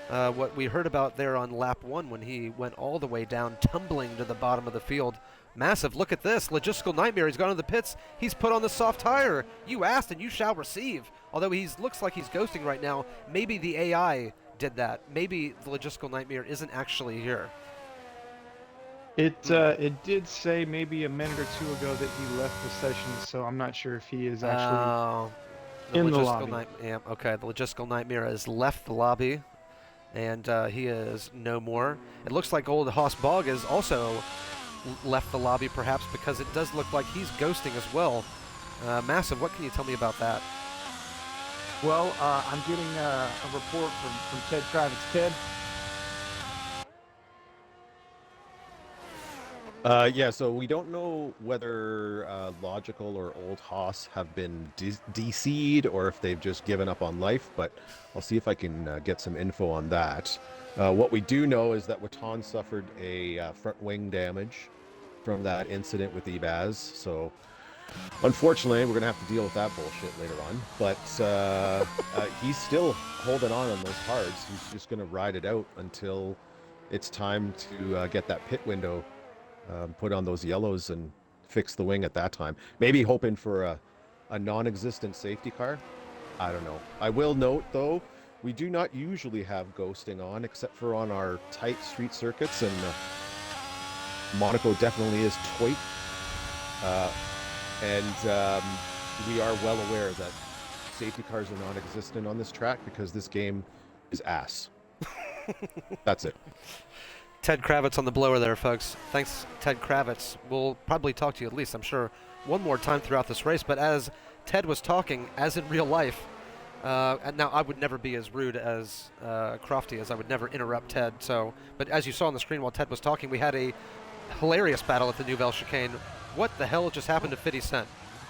what we heard about there on lap 1 when he went all the way down, tumbling to the bottom of the field. Massive, look at this. Logistical Nightmare. He's gone to the pits. He's put on the soft tire. You asked and you shall receive. Although he looks like he's ghosting right now. Maybe the AI did that. Maybe the Logistical Nightmare isn't actually here. It did say maybe a minute or two ago that he left the session, so I'm not sure if he is actually in the lobby. Yeah, okay, the Logistical Nightmare has left the lobby, and he is no more. It looks like old Hoss Bog has also left the lobby, perhaps because it does look like he's ghosting as well. Massive, what can you tell me about that? Well, I'm getting a report from Ted Kravitz. Ted? Yeah, so we don't know whether Logical or Old Hoss have been DC'd or if they've just given up on life, but I'll see if I can get some info on that. What we do know is that Watan suffered a front wing damage from that incident with Ebaz, so unfortunately we're going to have to deal with that bullshit later on, but he's still holding on those cards. He's just going to ride it out until it's time to get that pit window put on those yellows and fix the wing at that time. Maybe hoping for a non-existent safety car. I don't know. I will note, though, we do not usually have ghosting on, except for on our tight street circuits, and Monaco definitely is tight. And we are well aware that safety cars are non-existent on this track because this game is ass. That's it. Ted Kravitz on the blower there, folks. Thanks, Ted Kravitz. We'll probably talk to you at least, I'm sure, one more time throughout this race. But as Ted was talking, as in real life, and now I would never be as rude as Crofty, as I would never interrupt Ted. But as you saw on the screen while Ted was talking, we had a hilarious battle at the Nouvelle Chicane. What the hell just happened to 50 Cent?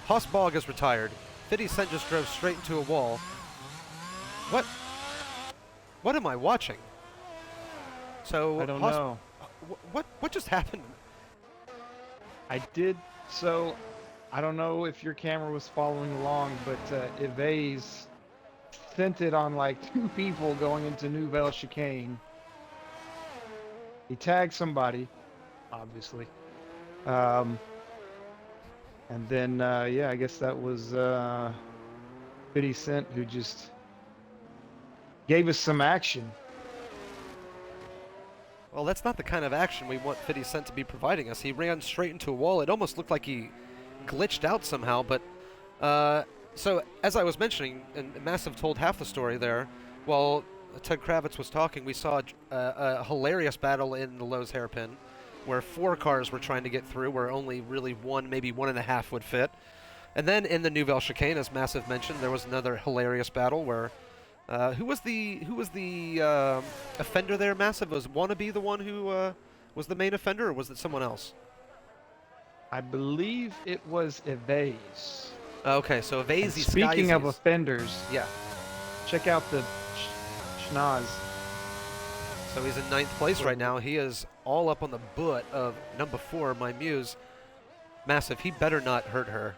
Hoss Bog is retired. 50 Cent just drove straight into a wall. What? What am I watching? So I don't know. What just happened? I did. So, I don't know if your camera was following along, but Evase sent it on like 2 people going into Nouvelle Chicane. He tagged somebody, obviously. And then, yeah, I guess that was 50 Cent who just gave us some action. Well, that's not the kind of action we want 50 Cent to be providing us. He ran straight into a wall. It almost looked like he glitched out somehow, but so as I was mentioning, and Massive told half the story there, while Ted Kravitz was talking, we saw a hilarious battle in the Lowe's hairpin where 4 cars were trying to get through, where only really 1, maybe 1.5 would fit. And then in the Nouvelle Chicane, as Massive mentioned, there was another hilarious battle where who was the offender there, Massive? Was Wannabe the one who was the main offender, or was it someone else? I believe it was Evase. Okay, so Evase. Speaking of offenders, yeah, check out the schnoz. so he's in 9th place right now. He is all up on the butt of number 4, my muse. Massive, he better not hurt her.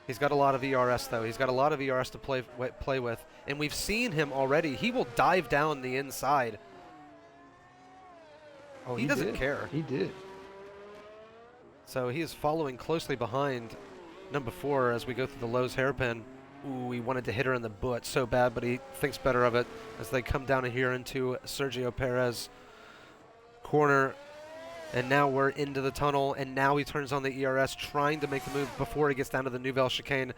He's got a lot of ERS, though. He's got a lot of ERS to play with. And we've seen him already. He will dive down the inside. Oh, he doesn't care. He did. So he is following closely behind number 4 as we go through the Lowe's hairpin. Ooh, he wanted to hit her in the butt so bad, but he thinks better of it as they come down here into Sergio Perez corner. And now we're into the tunnel, and now he turns on the ERS, trying to make the move before he gets down to the Nouvelle Chicane.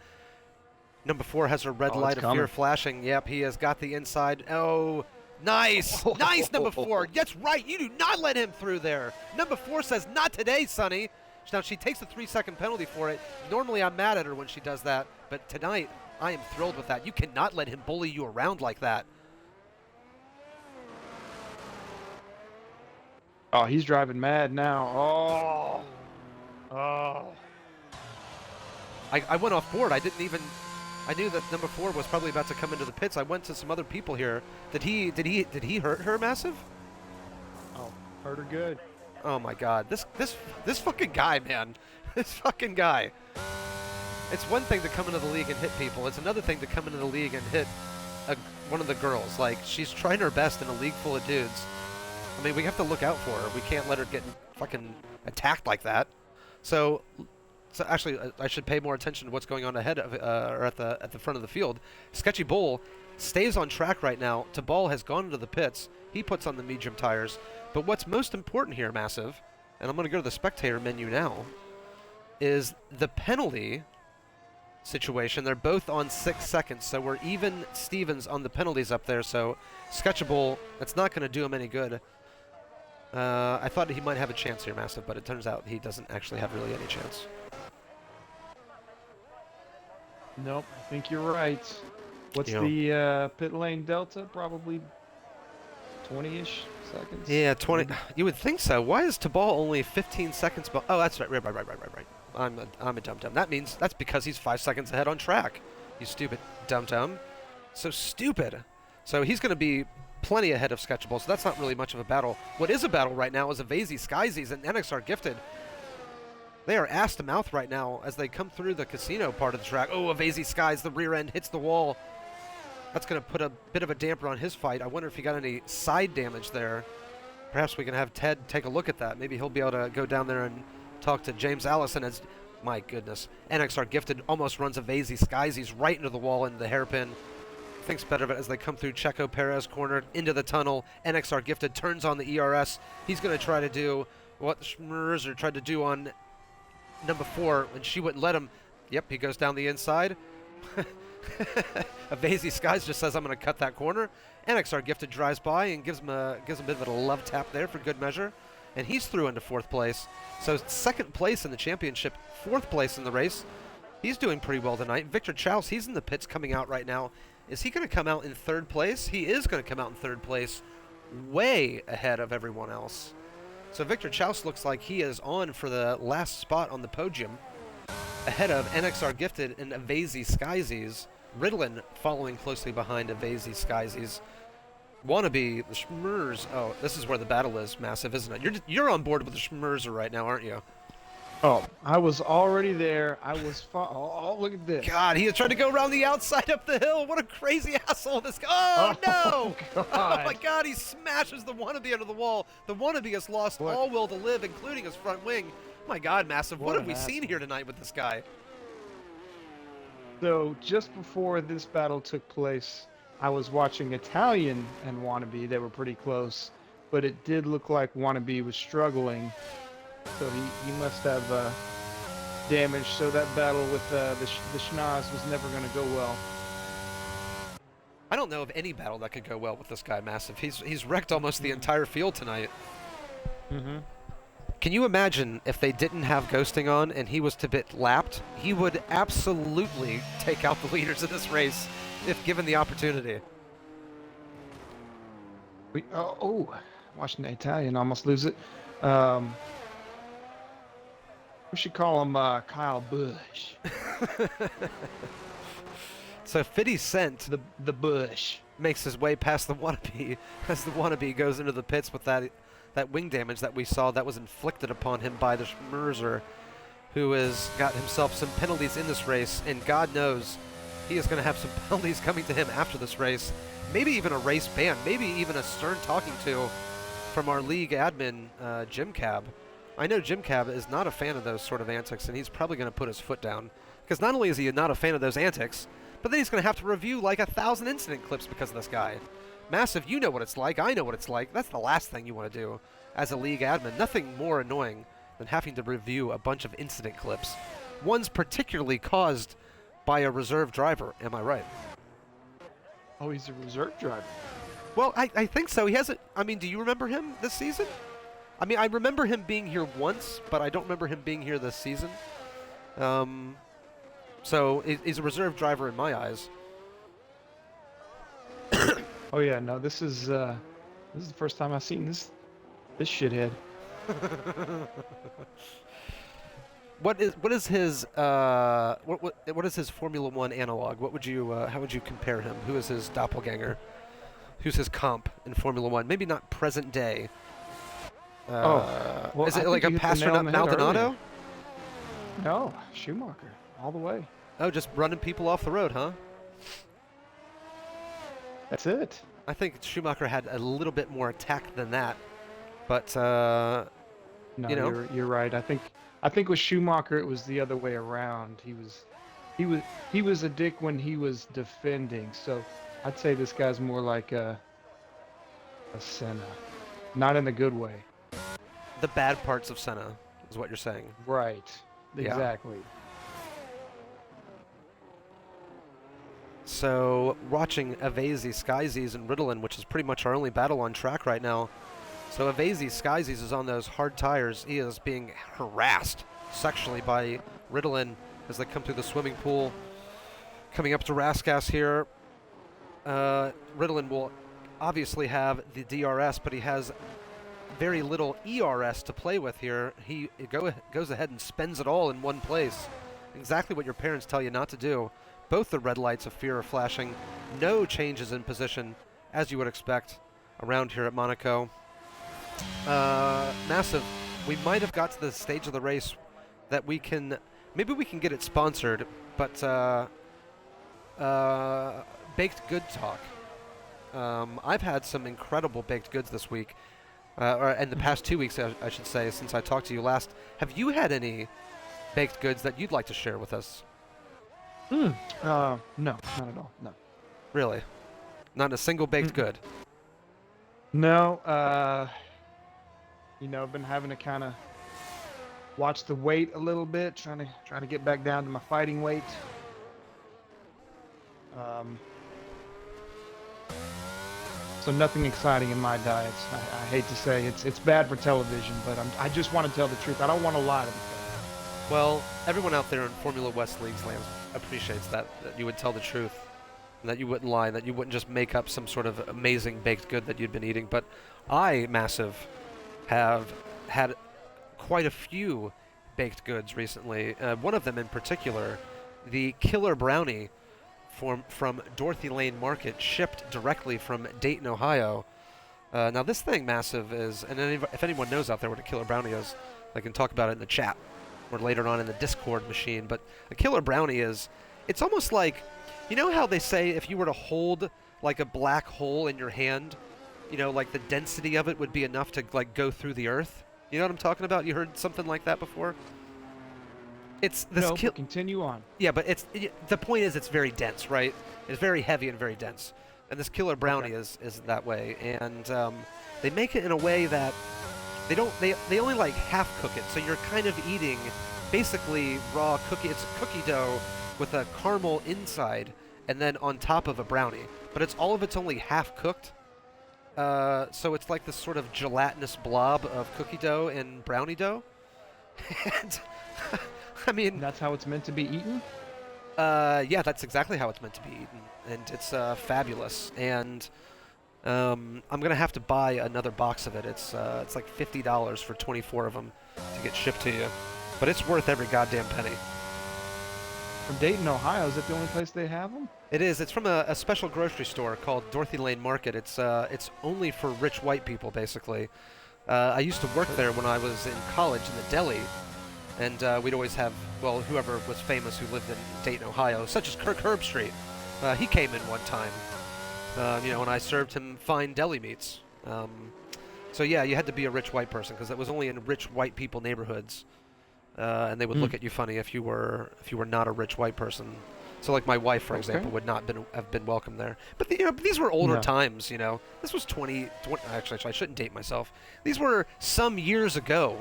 Number 4 has a red light of fear flashing. Yep, he has got the inside. Oh, nice! Nice, number 4! That's right, you do not let him through there. Number 4 says, not today, Sonny. Now, she takes the 3-second penalty for it. Normally, I'm mad at her when she does that, but tonight, I am thrilled with that. You cannot let him bully you around like that. Oh, he's driving mad now. Oh. I went off board. I knew that number 4 was probably about to come into the pits. I went to some other people here. Did he hurt her, Massive? Oh, hurt her good. Oh my God, this fucking guy, man. This fucking guy. It's one thing to come into the league and hit people. It's another thing to come into the league and hit one of the girls. Like, she's trying her best in a league full of dudes. I mean, we have to look out for her. We can't let her get fucking attacked like that. So actually, I should pay more attention to what's going on ahead of, or at the front of the field. Sketchy Bull stays on track right now. Tabal has gone into the pits. He puts on the medium tires. But what's most important here, Massive, and I'm going to go to the spectator menu now, is the penalty situation. They're both on 6 seconds, so we're even Stevens on the penalties up there. So Sketchable, that's not going to do him any good. I thought he might have a chance here, Massive, but it turns out he doesn't actually have really any chance. Nope, I think you're right. What's the pit lane delta? Probably 20-ish seconds? Yeah, 20. You would think so. Why is Tabal only 15 seconds? Oh, that's right. Right. I'm a dum-dum. That means that's because he's 5 seconds ahead on track. You stupid dum-dum. So stupid. So he's going to be plenty ahead of Sketchable, so that's not really much of a battle. What is a battle right now is Evasey, Skyzies, and NXR Gifted. They are ass to mouth right now as they come through the casino part of the track. Oh, Evasey Skies, the rear end hits the wall. That's going to put a bit of a damper on his fight. I wonder if he got any side damage there. Perhaps we can have Ted take a look at that. Maybe he'll be able to go down there and talk to James Allison as, my goodness, NXR Gifted almost runs Evasey Skyzies right into the wall into the hairpin. Thinks better of it as they come through Checo Perez corner into the tunnel. NXR Gifted turns on the ERS. He's going to try to do what Schmerzer tried to do on number 4, and she wouldn't let him. Yep, he goes down the inside. Evasey Skies just says, I'm going to cut that corner. NXR Gifted drives by and gives him a bit of a love tap there for good measure. And he's through into 4th place. So 2nd place in the championship, 4th place in the race. He's doing pretty well tonight. Victor Chouse, he's in the pits coming out right now. Is he going to come out in 3rd place? He is going to come out in 3rd place, way ahead of everyone else. So Victor Chouse looks like he is on for the last spot on the podium, ahead of NXR Gifted and Avazy Skyzies. Ritalin following closely behind Avazy Skyzies. Wannabe, the Schmers. Oh, this is where the battle is, Massive, isn't it? You're on board with the Schmerzer right now, aren't you? Oh, I was already there. I was oh, look at this. God, he is trying to go around the outside up the hill. What a crazy asshole this guy. Oh, no! God. Oh, my God, he smashes the Wannabe under the wall. The Wannabe has lost all will to live, including his front wing. My God, Massive, what have we seen here tonight with this guy? So, just before this battle took place, I was watching Italian and Wannabe. They were pretty close, but it did look like Wannabe was struggling. So he must have damage. So that battle with the Schnoz was never going to go well. I don't know of any battle that could go well with this guy, Massive. He's wrecked almost the entire field tonight. Mm-hmm. Can you imagine if they didn't have ghosting on and he was to get lapped? He would absolutely take out the leaders of this race if given the opportunity. Watching the Italian almost lose it. We should call him Kyle Busch. So 50 Cent the Bush makes his way past the Wannabe as the Wannabe goes into the pits with that wing damage that we saw that was inflicted upon him by the Schmerzer, who has got himself some penalties in this race, and God knows he is going to have some penalties coming to him after this race. Maybe even a race ban, maybe even a stern talking to from our league admin, Jim Cab. I know Jim Cab is not a fan of those sort of antics, and he's probably going to put his foot down. Because not only is he not a fan of those antics, but then he's going to have to review like 1,000 incident clips because of this guy. Massive, you know what it's like. I know what it's like. That's the last thing you want to do as a league admin. Nothing more annoying than having to review a bunch of incident clips. One's particularly caused by a reserve driver. Am I right? Oh, he's a reserve driver. Well, I think so. He hasn't. I mean, do you remember him this season? I mean, I remember him being here once, but I don't remember him being here this season. So he's a reserve driver in my eyes. Oh yeah, no, this is the first time I've seen this shithead. What is his what is his Formula One analog? What would you how would you compare him? Who is his doppelganger? Who's his comp in Formula One? Maybe not present day. Well, is it like a Pastrana Maldonado? No, Schumacher, all the way. Oh, just running people off the road, huh? That's it. I think Schumacher had a little bit more attack than that, but No, you know, you're right. I think with Schumacher it was the other way around. He was a dick when he was defending. So I'd say this guy's more like a Senna, not in the good way. the bad parts of Senna is what you're saying. Right. Yeah. Exactly. So watching Avazy, Skyzies, and Ritalin, which is pretty much our only battle on track right now. So Avazy, Skyzies is on those hard tires. He is being harassed sexually by Ritalin as they come through the swimming pool. Coming up to Raskas here. Ritalin will obviously have the DRS, but he has very little ERS to play with here. He goes ahead and spends it all in one place. Exactly what your parents tell you not to do. Both the red lights of fear are flashing. No changes in position, as you would expect around here at Monaco. Massive, we might have got to the stage of the race that we can, maybe we can get it sponsored, but baked good talk. I've had some incredible baked goods this week, or in the past 2 weeks, I should say, since I talked to you last. Have you had any baked goods that you'd like to share with us? No, not at all. No. Really? Not a single baked good? No, I've been having to kind of watch the weight a little bit, trying to get back down to my fighting weight. So nothing exciting in my diets. I hate to say it's bad for television, but I just want to tell the truth. I don't want to lie to myself. Well, everyone out there in Formula West Leagues land appreciates that you would tell the truth, and that you wouldn't lie, that you wouldn't just make up some sort of amazing baked good that you'd been eating. But I, Massive, have had quite a few baked goods recently. One of them in particular, the Killer Brownie from Dorothy Lane Market, shipped directly from Dayton, Ohio. Now this thing, Massive, is, and if anyone knows out there what a Killer Brownie is, I can talk about it in the chat or later on in the Discord machine. But a Killer Brownie is, it's almost like, you know how they say if you were to hold like a black hole in your hand, you know, like the density of it would be enough to like go through the earth? You know what I'm talking about? You heard something like that before? It's this No, but continue on. Yeah, but the point is it's very dense, right? It's very heavy and very dense. And this Killer Brownie is that way. And they make it in a way that they only like half cook it. So you're kind of eating basically raw cookie. It's a cookie dough with a caramel inside and then on top of a brownie. But all of it's only half cooked. So it's like this sort of gelatinous blob of cookie dough and brownie dough. And I mean, That's how it's meant to be eaten? yeah, that's exactly how it's meant to be eaten, and it's fabulous. And I'm gonna have to buy another box of it. It's like $50 for 24 of them to get shipped to you, but it's worth every goddamn penny. From Dayton, Ohio, is that the only place they have them? It is. It's from a special grocery store called Dorothy Lane Market. It's only for rich white people, basically. I used to work there when I was in college in the deli. And we'd always have, well, whoever was famous who lived in Dayton, Ohio, such as Kirk Herbstreit. He came in one time, you know, and I served him fine deli meats. So yeah, you had to be a rich white person because it was only in rich white people neighborhoods, and they would look at you funny if you were not a rich white person. So like my wife, for example, would not have been welcome there. But you know, these were older times. You know, this was 20. Actually, I shouldn't date myself. These were some years ago.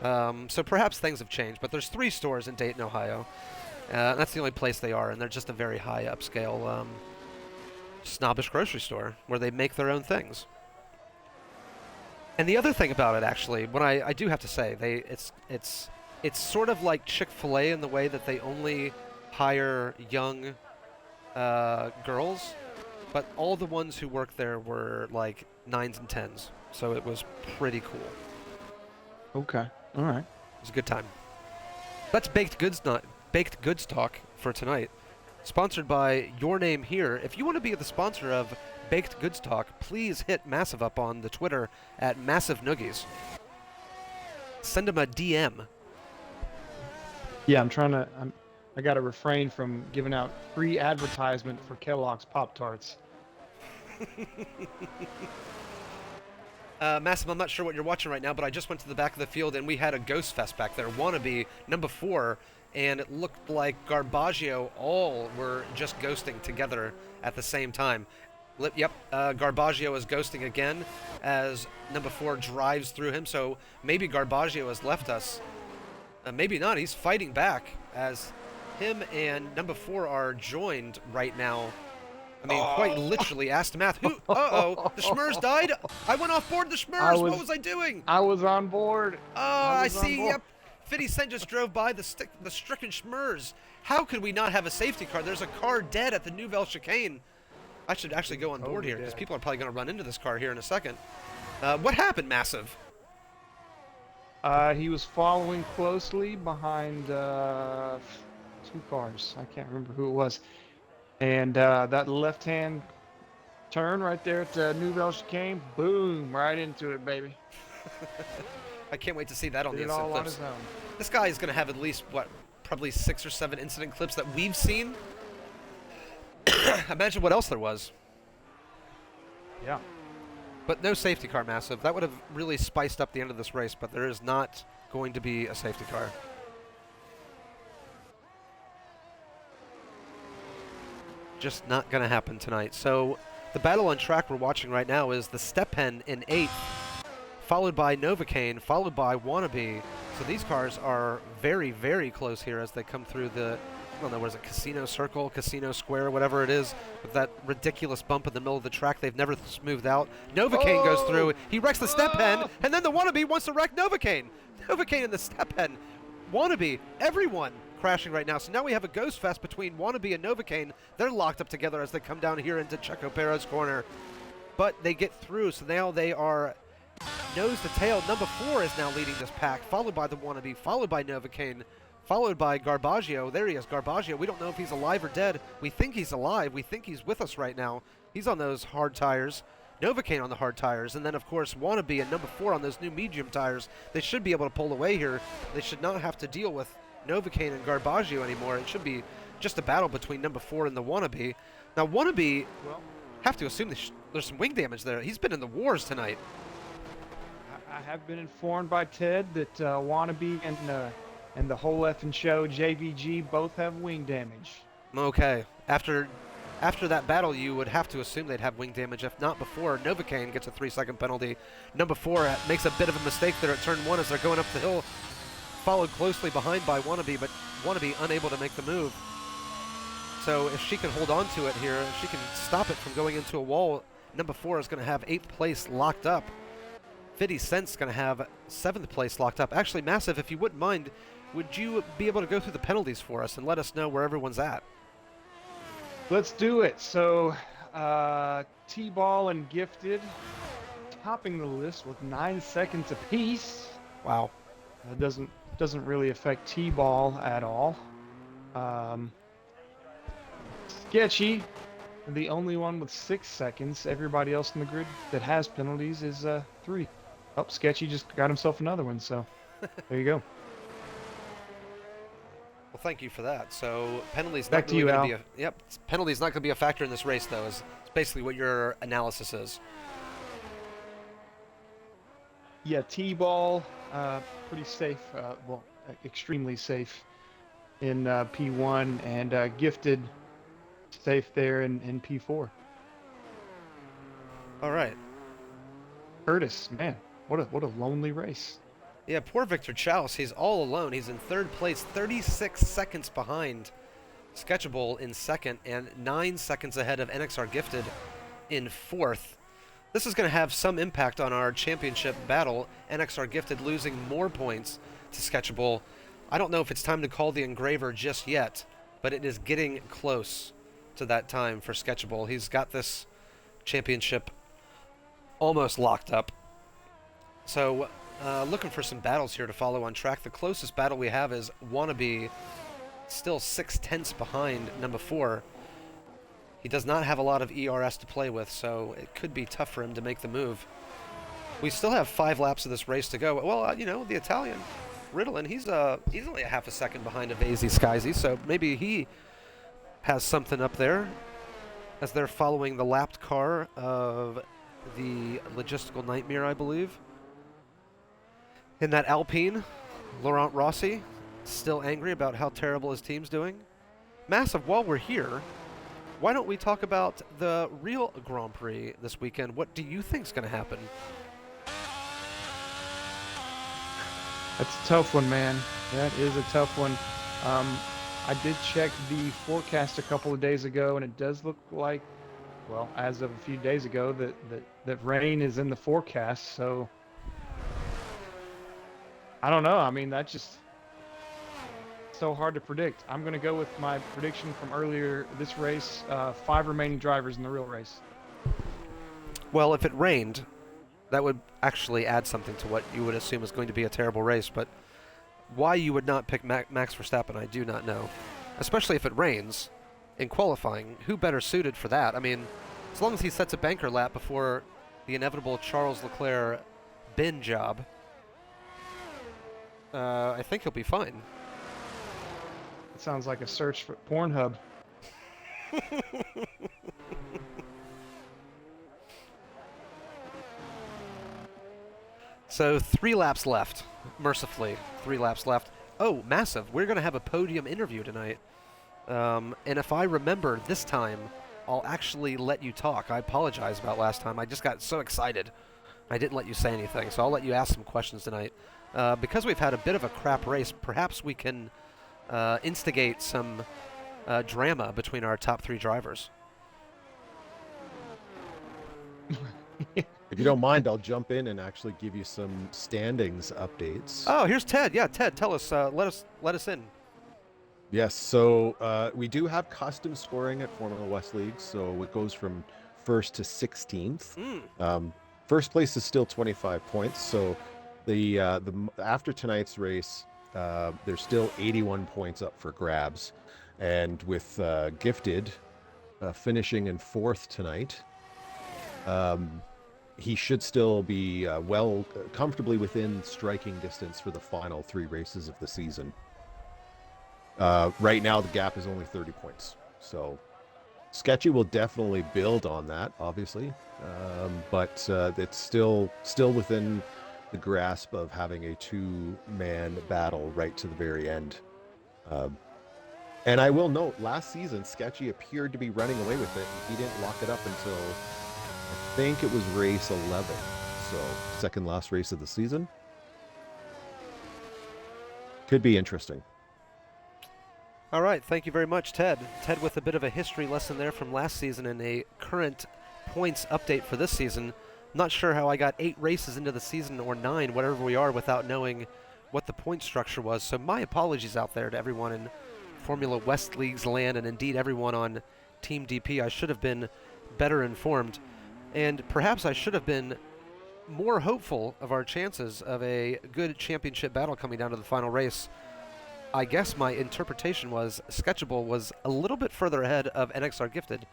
So perhaps things have changed, but there's 3 stores in Dayton, Ohio. That's the only place they are, and they're just a very high upscale, snobbish grocery store where they make their own things. And the other thing about it, actually, when I do have to say, it's sort of like Chick-fil-A in the way that they only hire young girls, but all the ones who work there were like 9s and 10s, so it was pretty cool. Okay. All right. It was a good time. That's baked goods talk for tonight. Sponsored by Your Name Here. If you want to be the sponsor of Baked Goods Talk, please hit Massive up on the Twitter at MassiveNoogies. Send him a DM. Yeah, I got to refrain from giving out free advertisement for Kellogg's Pop-Tarts. Massive, I'm not sure what you're watching right now, but I just went to the back of the field and we had a Ghost Fest back there. Wannabe, number 4, and it looked like Garbaggio all were just ghosting together at the same time. Yep, Garbaggio is ghosting again as number 4 drives through him, so maybe Garbaggio has left us. Maybe not, he's fighting back as him and number 4 are joined right now. I mean, quite literally, asked Math, who? Uh-oh, the Schmurs died? I went off board the Schmurs, what was I doing? I was on board. Oh, I see, yep. 50 Cent just drove by the stricken Schmurs. How could we not have a safety car? There's a car dead at the Nouvelle Chicane. I should actually go on board here, because people are probably going to run into this car here in a second. What happened, Massive? He was following closely behind 2 cars. I can't remember who it was. And that left-hand turn right there at the Nouvelle Chicane, boom, right into it, baby. I can't wait to see that on the Did it instant all on clips. his own. This guy is going to have at least, what, probably 6 or 7 incident clips that we've seen. Imagine what else there was. Yeah. But no safety car, Massive. That would have really spiced up the end of this race, but there is not going to be a safety car. Just not going to happen tonight. So the battle on track we're watching right now is the Step Pen in 8th, followed by Novocaine, followed by Wannabe. So these cars are very, very close here as they come through the, I don't know, what is it, Casino Circle, Casino Square, whatever it is, with that ridiculous bump in the middle of the track they've never smoothed out. Novocaine goes through, he wrecks the Step Pen, and then the Wannabe wants to wreck Novocaine. Novocaine and the Step Pen. Wannabe, everyone crashing right now. So now we have a ghost fest between Wannabe and Novocaine. They're locked up together as they come down here into Checo Pera's corner. But they get through, so now they are nose to tail. Number 4 is now leading this pack, followed by the Wannabe, followed by Novocaine, followed by Garbaggio. There he is, Garbaggio. We don't know if he's alive or dead. We think he's alive. We think he's with us right now. He's on those hard tires. Novocaine on the hard tires, and then of course Wannabe and number 4 on those new medium tires. They should be able to pull away here. They should not have to deal with Novocaine and Garbaggio anymore. It should be just a battle between number 4 and the Wannabe. Now Wannabe, Well, have to assume there's some wing damage there. He's been in the wars tonight. I have been informed by Ted that Wannabe and the whole effing show JVG both have wing damage. Okay, after that battle, you would have to assume they'd have wing damage. If not before, Novocaine gets a 3-second penalty. Number 4 makes a bit of a mistake there at turn 1 as they're going up the hill, followed closely behind by Wannabe, but Wannabe unable to make the move. So if she can hold on to it here, if she can stop it from going into a wall, number 4 is going to have 8th place locked up. 50 Cent's going to have 7th place locked up. Actually, Massive, if you wouldn't mind, would you be able to go through the penalties for us and let us know where everyone's at? Let's do it. So, T-Ball and Gifted topping the list with 9 seconds apiece. Wow. Doesn't really affect T-Ball at all. Sketchy, the only one with 6 seconds. Everybody else in the grid that has penalties is 3. Oh, Sketchy just got himself another one, so there you go. Well, thank you for that. So penalties Back not to really you, going to Al. be a yep. Penalties not going to be a factor in this race, though. Is basically what your analysis is. Yeah, T-Ball, pretty safe. Well, extremely safe in P1, and Gifted safe there in P4. All right. Curtis, man, what a lonely race. Yeah, poor Victor Chouse. He's all alone. He's in 3rd place, 36 seconds behind Sketchable in 2nd, and 9 seconds ahead of NXR Gifted in 4th. This is going to have some impact on our championship battle. NXR Gifted losing more points to Sketchable. I don't know if it's time to call the engraver just yet, but it is getting close to that time for Sketchable. He's got this championship almost locked up. So, looking for some battles here to follow on track. The closest battle we have is Wannabe, still 6/10 behind number 4. He does not have a lot of ERS to play with, so it could be tough for him to make the move. We still have 5 laps of this race to go. Well, you know, the Italian, Ritalin, he's only a half a second behind Avazy Skyzy, so maybe he has something up there as they're following the lapped car of the Logistical Nightmare, I believe. In that Alpine, Laurent Rossi still angry about how terrible his team's doing. Massive, while we're here, why don't we talk about the real Grand Prix this weekend? What do you think's going to happen? That's a tough one, man. That is a tough one. I did check the forecast a couple of days ago, and it does look like, well, as of a few days ago, that rain is in the forecast. So I don't know. I mean, that's just so hard to predict. I'm going to go with my prediction from earlier this race, 5 remaining drivers in the real race. Well, if it rained, that would actually add something to what you would assume is going to be a terrible race, but why you would not pick Max Verstappen, I do not know. Especially if it rains in qualifying. Who better suited for that? I mean, as long as he sets a banker lap before the inevitable Charles Leclerc bin job, I think he'll be fine. It sounds like a search for Pornhub. So 3 laps left, mercifully. 3 laps left. Oh, Massive, we're going to have a podium interview tonight. And if I remember this time, I'll actually let you talk. I apologize about last time. I just got so excited. I didn't let you say anything, so I'll let you ask some questions tonight. Because we've had a bit of a crap race, perhaps we can instigate some drama between our top 3 drivers. If you don't mind, I'll jump in and actually give you some standings updates. Oh, here's Ted. Yeah, Ted, tell us. Let us in. Yes, so we do have custom scoring at Formula West League, so it goes from 1st to 16th. First place is still 25 points. So after tonight's race, there's still 81 points up for grabs, and with Gifted finishing in 4th tonight, he should still be comfortably within striking distance for the final 3 races of the season. Right now, the gap is only 30 points. So Sketchy will definitely build on that, obviously, but it's still within the grasp of having a 2-man battle right to the very end. And I will note, last season, Sketchy appeared to be running away with it. He didn't lock it up until, I think it was race 11. So, second last race of the season. Could be interesting. All right, thank you very much, Ted. Ted with a bit of a history lesson there from last season and a current points update for this season. Not sure how I got 8 races into the season, or 9, whatever we are, without knowing what the point structure was. So my apologies out there to everyone in Formula West League's land, and indeed everyone on Team DP. I should have been better informed, and perhaps I should have been more hopeful of our chances of a good championship battle coming down to the final race. I guess my interpretation was Sketchable was a little bit further ahead of NXR Gifted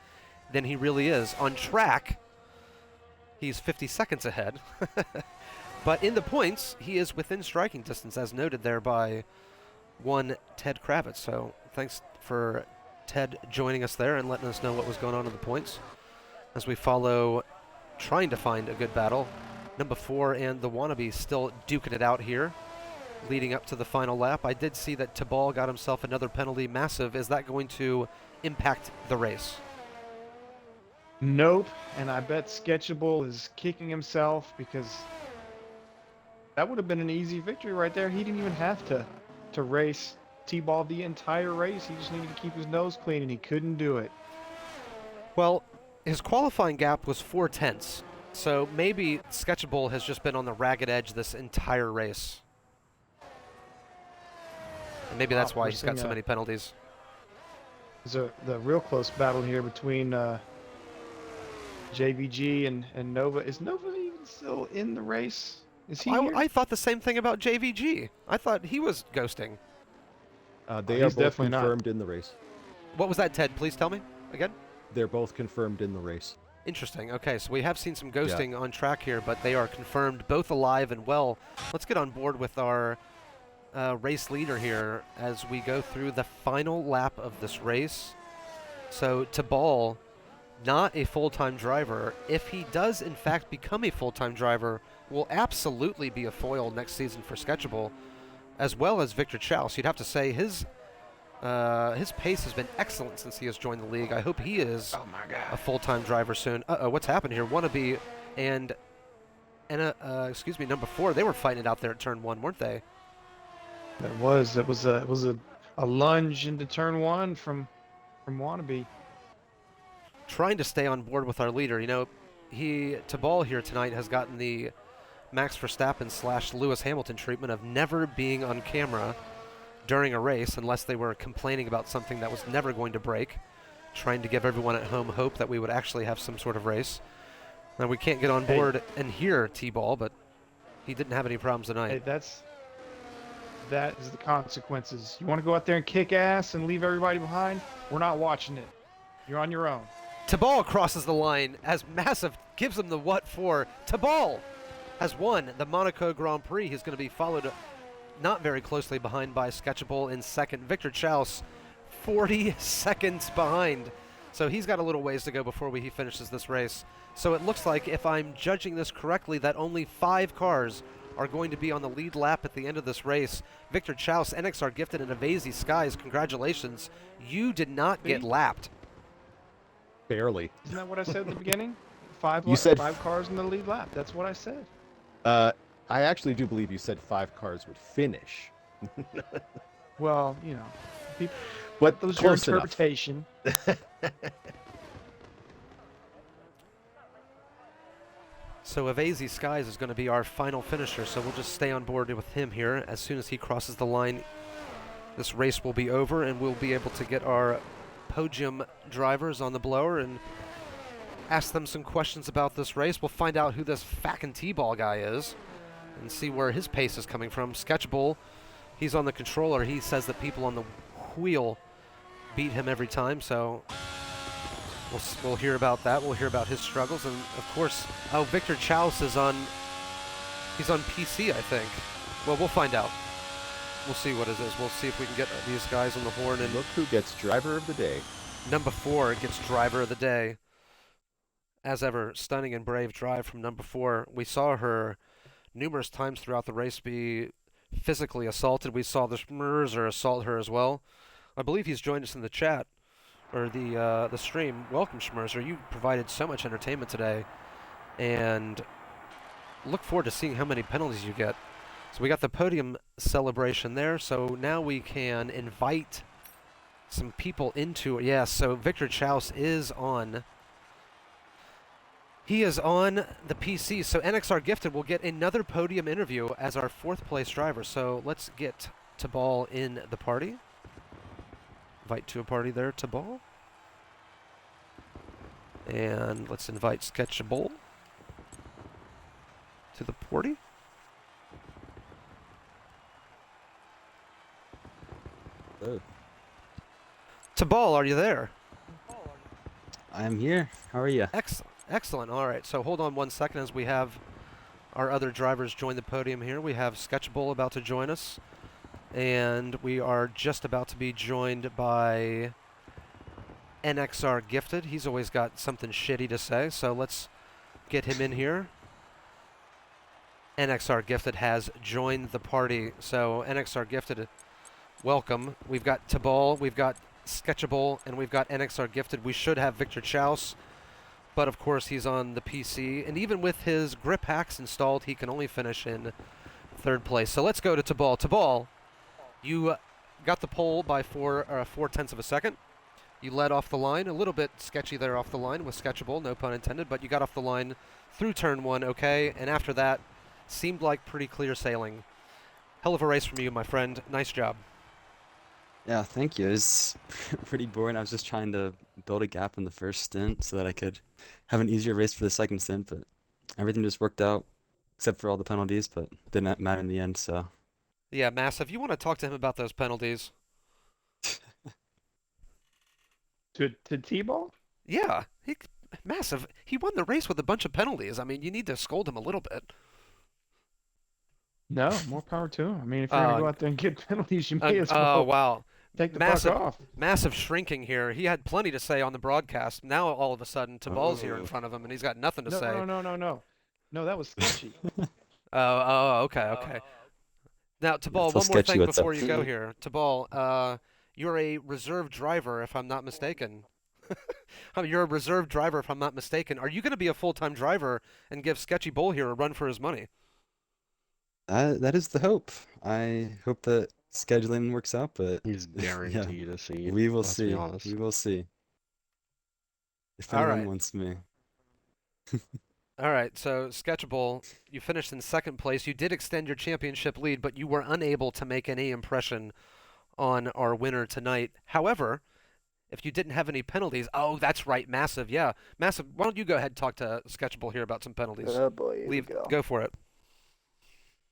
than he really is. On track, he's 50 seconds ahead. But in the points, he is within striking distance, as noted there by one Ted Kravitz. So thanks for Ted joining us there and letting us know what was going on in the points as we follow, trying to find a good battle. Number 4 and the Wannabe still duking it out here, leading up to the final lap. I did see that Tabal got himself another penalty. Massive, is that going to impact the race? Nope, and I bet Sketchable is kicking himself, because that would have been an easy victory right there. He didn't even have to race T-ball the entire race. He just needed to keep his nose clean, and he couldn't do it. Well, his qualifying gap was 4/10, so maybe Sketchable has just been on the ragged edge this entire race. And maybe that's why he's got so many penalties. There's the real close battle here between JVG and Nova. Is Nova even still in the race? Is he here? I thought the same thing about JVG. I thought he was ghosting. They are both confirmed in the race. What was that, Ted? Please tell me again. They're both confirmed in the race. Interesting. Okay, so we have seen some ghosting on track here, but they are confirmed, both alive and well. Let's get on board with our race leader here as we go through the final lap of this race. So Tabal, not a full-time driver. If he does in fact become a full-time driver, will absolutely be a foil next season for Sketchable, as well as Victor Chouse. You'd have to say his pace has been excellent since he has joined the league. I hope he is a full-time driver soon. What's happened here? Wannabe and number 4, they were fighting it out there at turn 1, weren't they? It was a lunge into turn 1 from Wannabe. Trying to stay on board with our leader. You know, Tabal here tonight has gotten the Max Verstappen / Lewis Hamilton treatment of never being on camera during a race unless they were complaining about something that was never going to break, trying to give everyone at home hope that we would actually have some sort of race. Now, we can't get on board and hear T-Ball, but he didn't have any problems tonight. Hey, that is the consequences. You want to go out there and kick ass and leave everybody behind? We're not watching it. You're on your own. Tabal crosses the line as Massive gives him the what for. Tabal has won the Monaco Grand Prix. He's going to be followed not very closely behind by Sketchable in second. Victor Chouse 40 seconds behind. So he's got a little ways to go before he finishes this race. So it looks like, if I'm judging this correctly, that only 5 cars are going to be on the lead lap at the end of this race. Victor Chouse, NXR Gifted, and Evasy Skies, congratulations. You did not get lapped. Barely. Isn't that what I said at the beginning? Five cars in the lead lap. That's what I said. I actually do believe you said 5 cars would finish. Well, you know, but those your interpretation. So Evasy Skies is going to be our final finisher, so we'll just stay on board with him here. As soon as he crosses the line, this race will be over, and we'll be able to get our podium drivers on the blower and ask them some questions about this race. We'll find out who this fucking T-ball guy is and see where his pace is coming from. Sketchable, he's on the controller. He says that people on the wheel beat him every time, so we'll hear about that. We'll hear about his struggles, and of course, Victor Chaus is on. He's on PC, I think. Well, we'll find out. We'll see what it is. We'll see if we can get these guys on the horn. And Look who gets driver of the day. number 4 gets driver of the day. As ever, stunning and brave drive from number 4. We saw her numerous times throughout the race be physically assaulted. We saw the Schmerzer assault her as well. I believe he's joined us in the chat, or the stream. Welcome, Schmerzer. You provided so much entertainment today, and look forward to seeing how many penalties you get. So we got the podium celebration there, so now we can invite some people into it. Yeah, so Victor Chaus is on. He is on the PC, so NXR Gifted will get another podium interview as our 4th place driver. So let's get Tabal in the party. Invite to a party there, Tabal. And let's invite Sketchable to the party. Hello. Tabal, are you there? I'm here. How are you? Excellent. Excellent. All right, so hold on one second as we have our other drivers join the podium here. We have Sketchable about to join us, and we are just about to be joined by NXR Gifted. He's always got something shitty to say, so let's get him in here. NXR Gifted has joined the party, so NXR Gifted, welcome. We've got Tabal, we've got Sketchable, and we've got NXR Gifted. We should have Victor Chaus, but of course he's on the PC, and even with his grip hacks installed, he can only finish in 3rd place. So let's go to Tabal. Tabal, you got the pole by 4/10 of a second. You led off the line, a little bit sketchy there off the line with Sketchable, no pun intended, but you got off the line through turn 1, okay, and after that, seemed like pretty clear sailing. Hell of a race from you, my friend. Nice job. Yeah, thank you. It's pretty boring. I was just trying to build a gap in the first stint so that I could have an easier race for the second stint, but everything just worked out except for all the penalties, but didn't matter in the end, so. Yeah, Massive, you want to talk to him about those penalties? To T-ball? Yeah, Massive, he won the race with a bunch of penalties. I mean, you need to scold him a little bit. No, more power to him. I mean, if you're gonna go out there and get penalties, you may as Oh, well wow. take the Massive, fuck off. massive shrinking here. He had plenty to say on the broadcast. Now, all of a sudden, Tabal's here in front of him, and he's got nothing to say. No, that was sketchy. Okay. Now, Tabal, so one more sketchy, thing what's up? before you go here. Tabal, you're a reserve driver, if I'm not mistaken. You're a reserve driver, if I'm not mistaken. Are you going to be a full-time driver and give Sketchy Bull here a run for his money? That is the hope. I hope that scheduling works out, but He's guaranteed a seat. we will let's see. Be honest. We will see. If All anyone right. wants me. All right, so Sketchable, you finished in 2nd place. You did extend your championship lead, but you were unable to make any impression on our winner tonight. However, if you didn't have any penalties, oh, that's right, Massive, yeah. Massive, why don't you go ahead and talk to Sketchable here about some penalties? Oh boy, here we Go for it.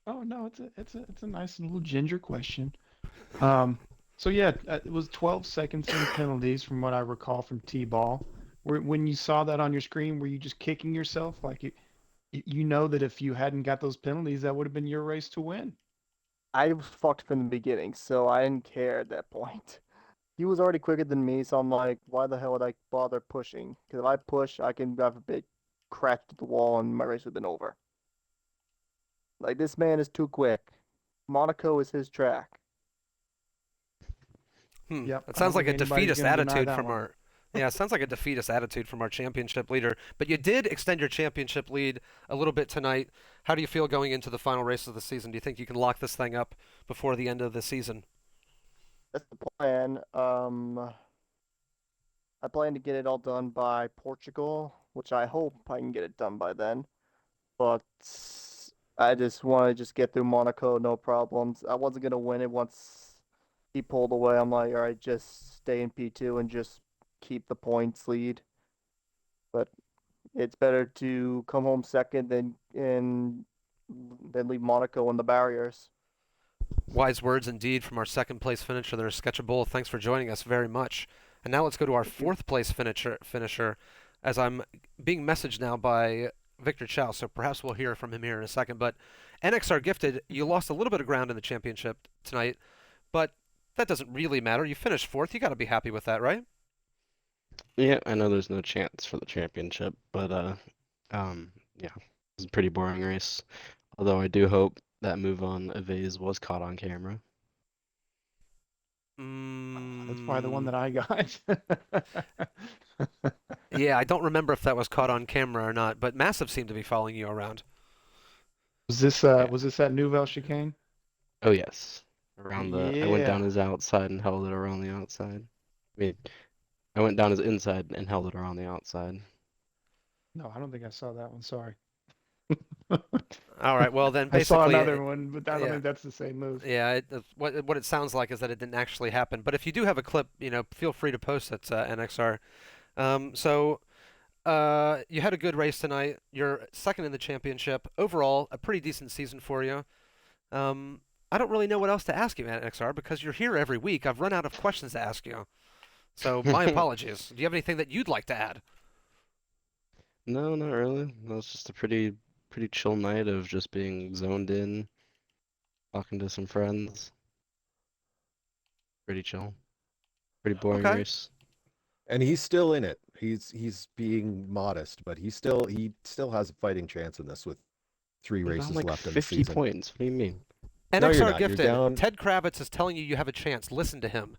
Oh no, it's a nice little ginger question. So yeah, it was 12 seconds in penalties from what I recall from T-ball. When you saw that on your screen, were you just kicking yourself? Like you know that if you hadn't got those penalties, that would have been your race to win. I was fucked from the beginning, so I didn't care at that point. He was already quicker than me, so I'm like, why the hell would I bother pushing? Because if I push, I can have a big crash to the wall and my race would have been over. Like, this man is too quick. Monaco is his track. Yep, It I sounds don't like a think anybody's defeatist gonna deny attitude that from one. our. Yeah, it sounds like a defeatist attitude from our championship leader. But you did extend your championship lead a little bit tonight. How do you feel going into the final race of the season? Do you think you can lock this thing up before the end of the season? That's the plan. I plan to get it all done by Portugal, which I hope I can get it done by then. But I just want to just get through Monaco, no problems. I wasn't gonna win it once he pulled away. I'm like, all right, just stay in P2 and just keep the points lead. But it's better to come home second than leave Monaco in the barriers. Wise words indeed from our second place finisher there, Sketchable. Thanks for joining us very much. And now let's go to our fourth place finisher, as I'm being messaged now by Victor Chow, so perhaps we'll hear from him here in a second. But NXR Gifted, you lost a little bit of ground in the championship tonight, but that doesn't really matter. You finished fourth. You got to be happy with that, right? Yeah, I know there's no chance for the championship, but yeah, it was a pretty boring race. Although I do hope that move on Evase was caught on camera. That's probably the one that I got. Yeah, I don't remember if that was caught on camera or not, but Massive seemed to be following you around. Was this Yeah. was this that Nouvelle chicane? Oh yes, around the. I went down Yeah. his outside and held it around the outside. I mean, I went down his inside and held it around the outside. No, I don't think I saw that one. Sorry. All right, well then I saw basically another one, but I don't yeah. think that's the same move. Yeah, what it sounds like is that it didn't actually happen. But if you do have a clip, feel free to post it to NXR. You had a good race tonight. You're second in the championship. Overall, a pretty decent season for you. I don't really know what else to ask you, NXR, because you're here every week. I've run out of questions to ask you. So my apologies. Do you have anything that you'd like to add? No, not really. It was just a pretty chill night of just being zoned in, talking to some friends. Pretty chill. Pretty boring Okay. race. And he's still in it. He's being modest, but he still has a fighting chance in this with 3 I'm races down like left in the 50 season. points. What do you mean? No, you're NXR not. You're Gifted. down. Ted Kravitz is telling you you have a chance. Listen to him.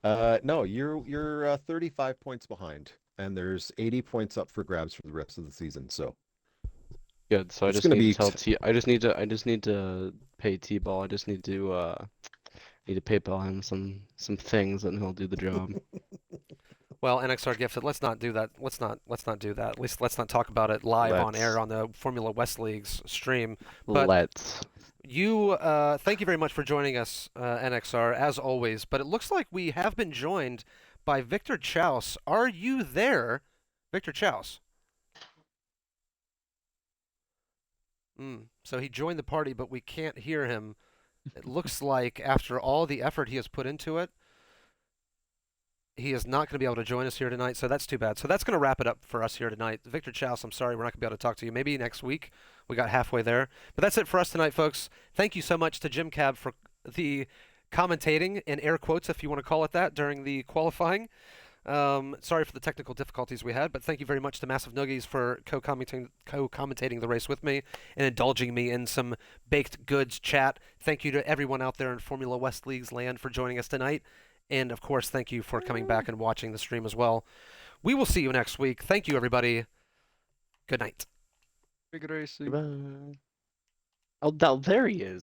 No, you're 35 points behind, and there's 80 points up for grabs for the rest of the season. So Good. So I It's just gonna need be to tell T. I just need to pay T-Ball. I just need to PayPal him some things, and he'll do the job. Well, NXR Gifted, let's not do that. Let's not do that. At least let's not talk about it live on air on the Formula West League's stream. But Let's. thank you very much for joining us, NXR, as always. But it looks like we have been joined by Victor Chouse. Are you there, Victor Chouse? So he joined the party, but we can't hear him. It looks like after all the effort he has put into it, he is not going to be able to join us here tonight, so that's too bad. So that's going to wrap it up for us here tonight. Victor Chouse, I'm sorry we're not going to be able to talk to you. Maybe next week. We got halfway there. But that's it for us tonight, folks. Thank you so much to Jim Cab for the commentating, in air quotes, if you want to call it that, during the qualifying. Sorry for the technical difficulties we had, but thank you very much to MassiveNoogies for co-commentating the race with me and indulging me in some baked goods chat. Thank you to everyone out there in Formula West League's land for joining us tonight. And, of course, thank you for coming back and watching the stream as well. We will see you next week. Thank you, everybody. Good night. Big racing. Goodbye. Oh, there he is.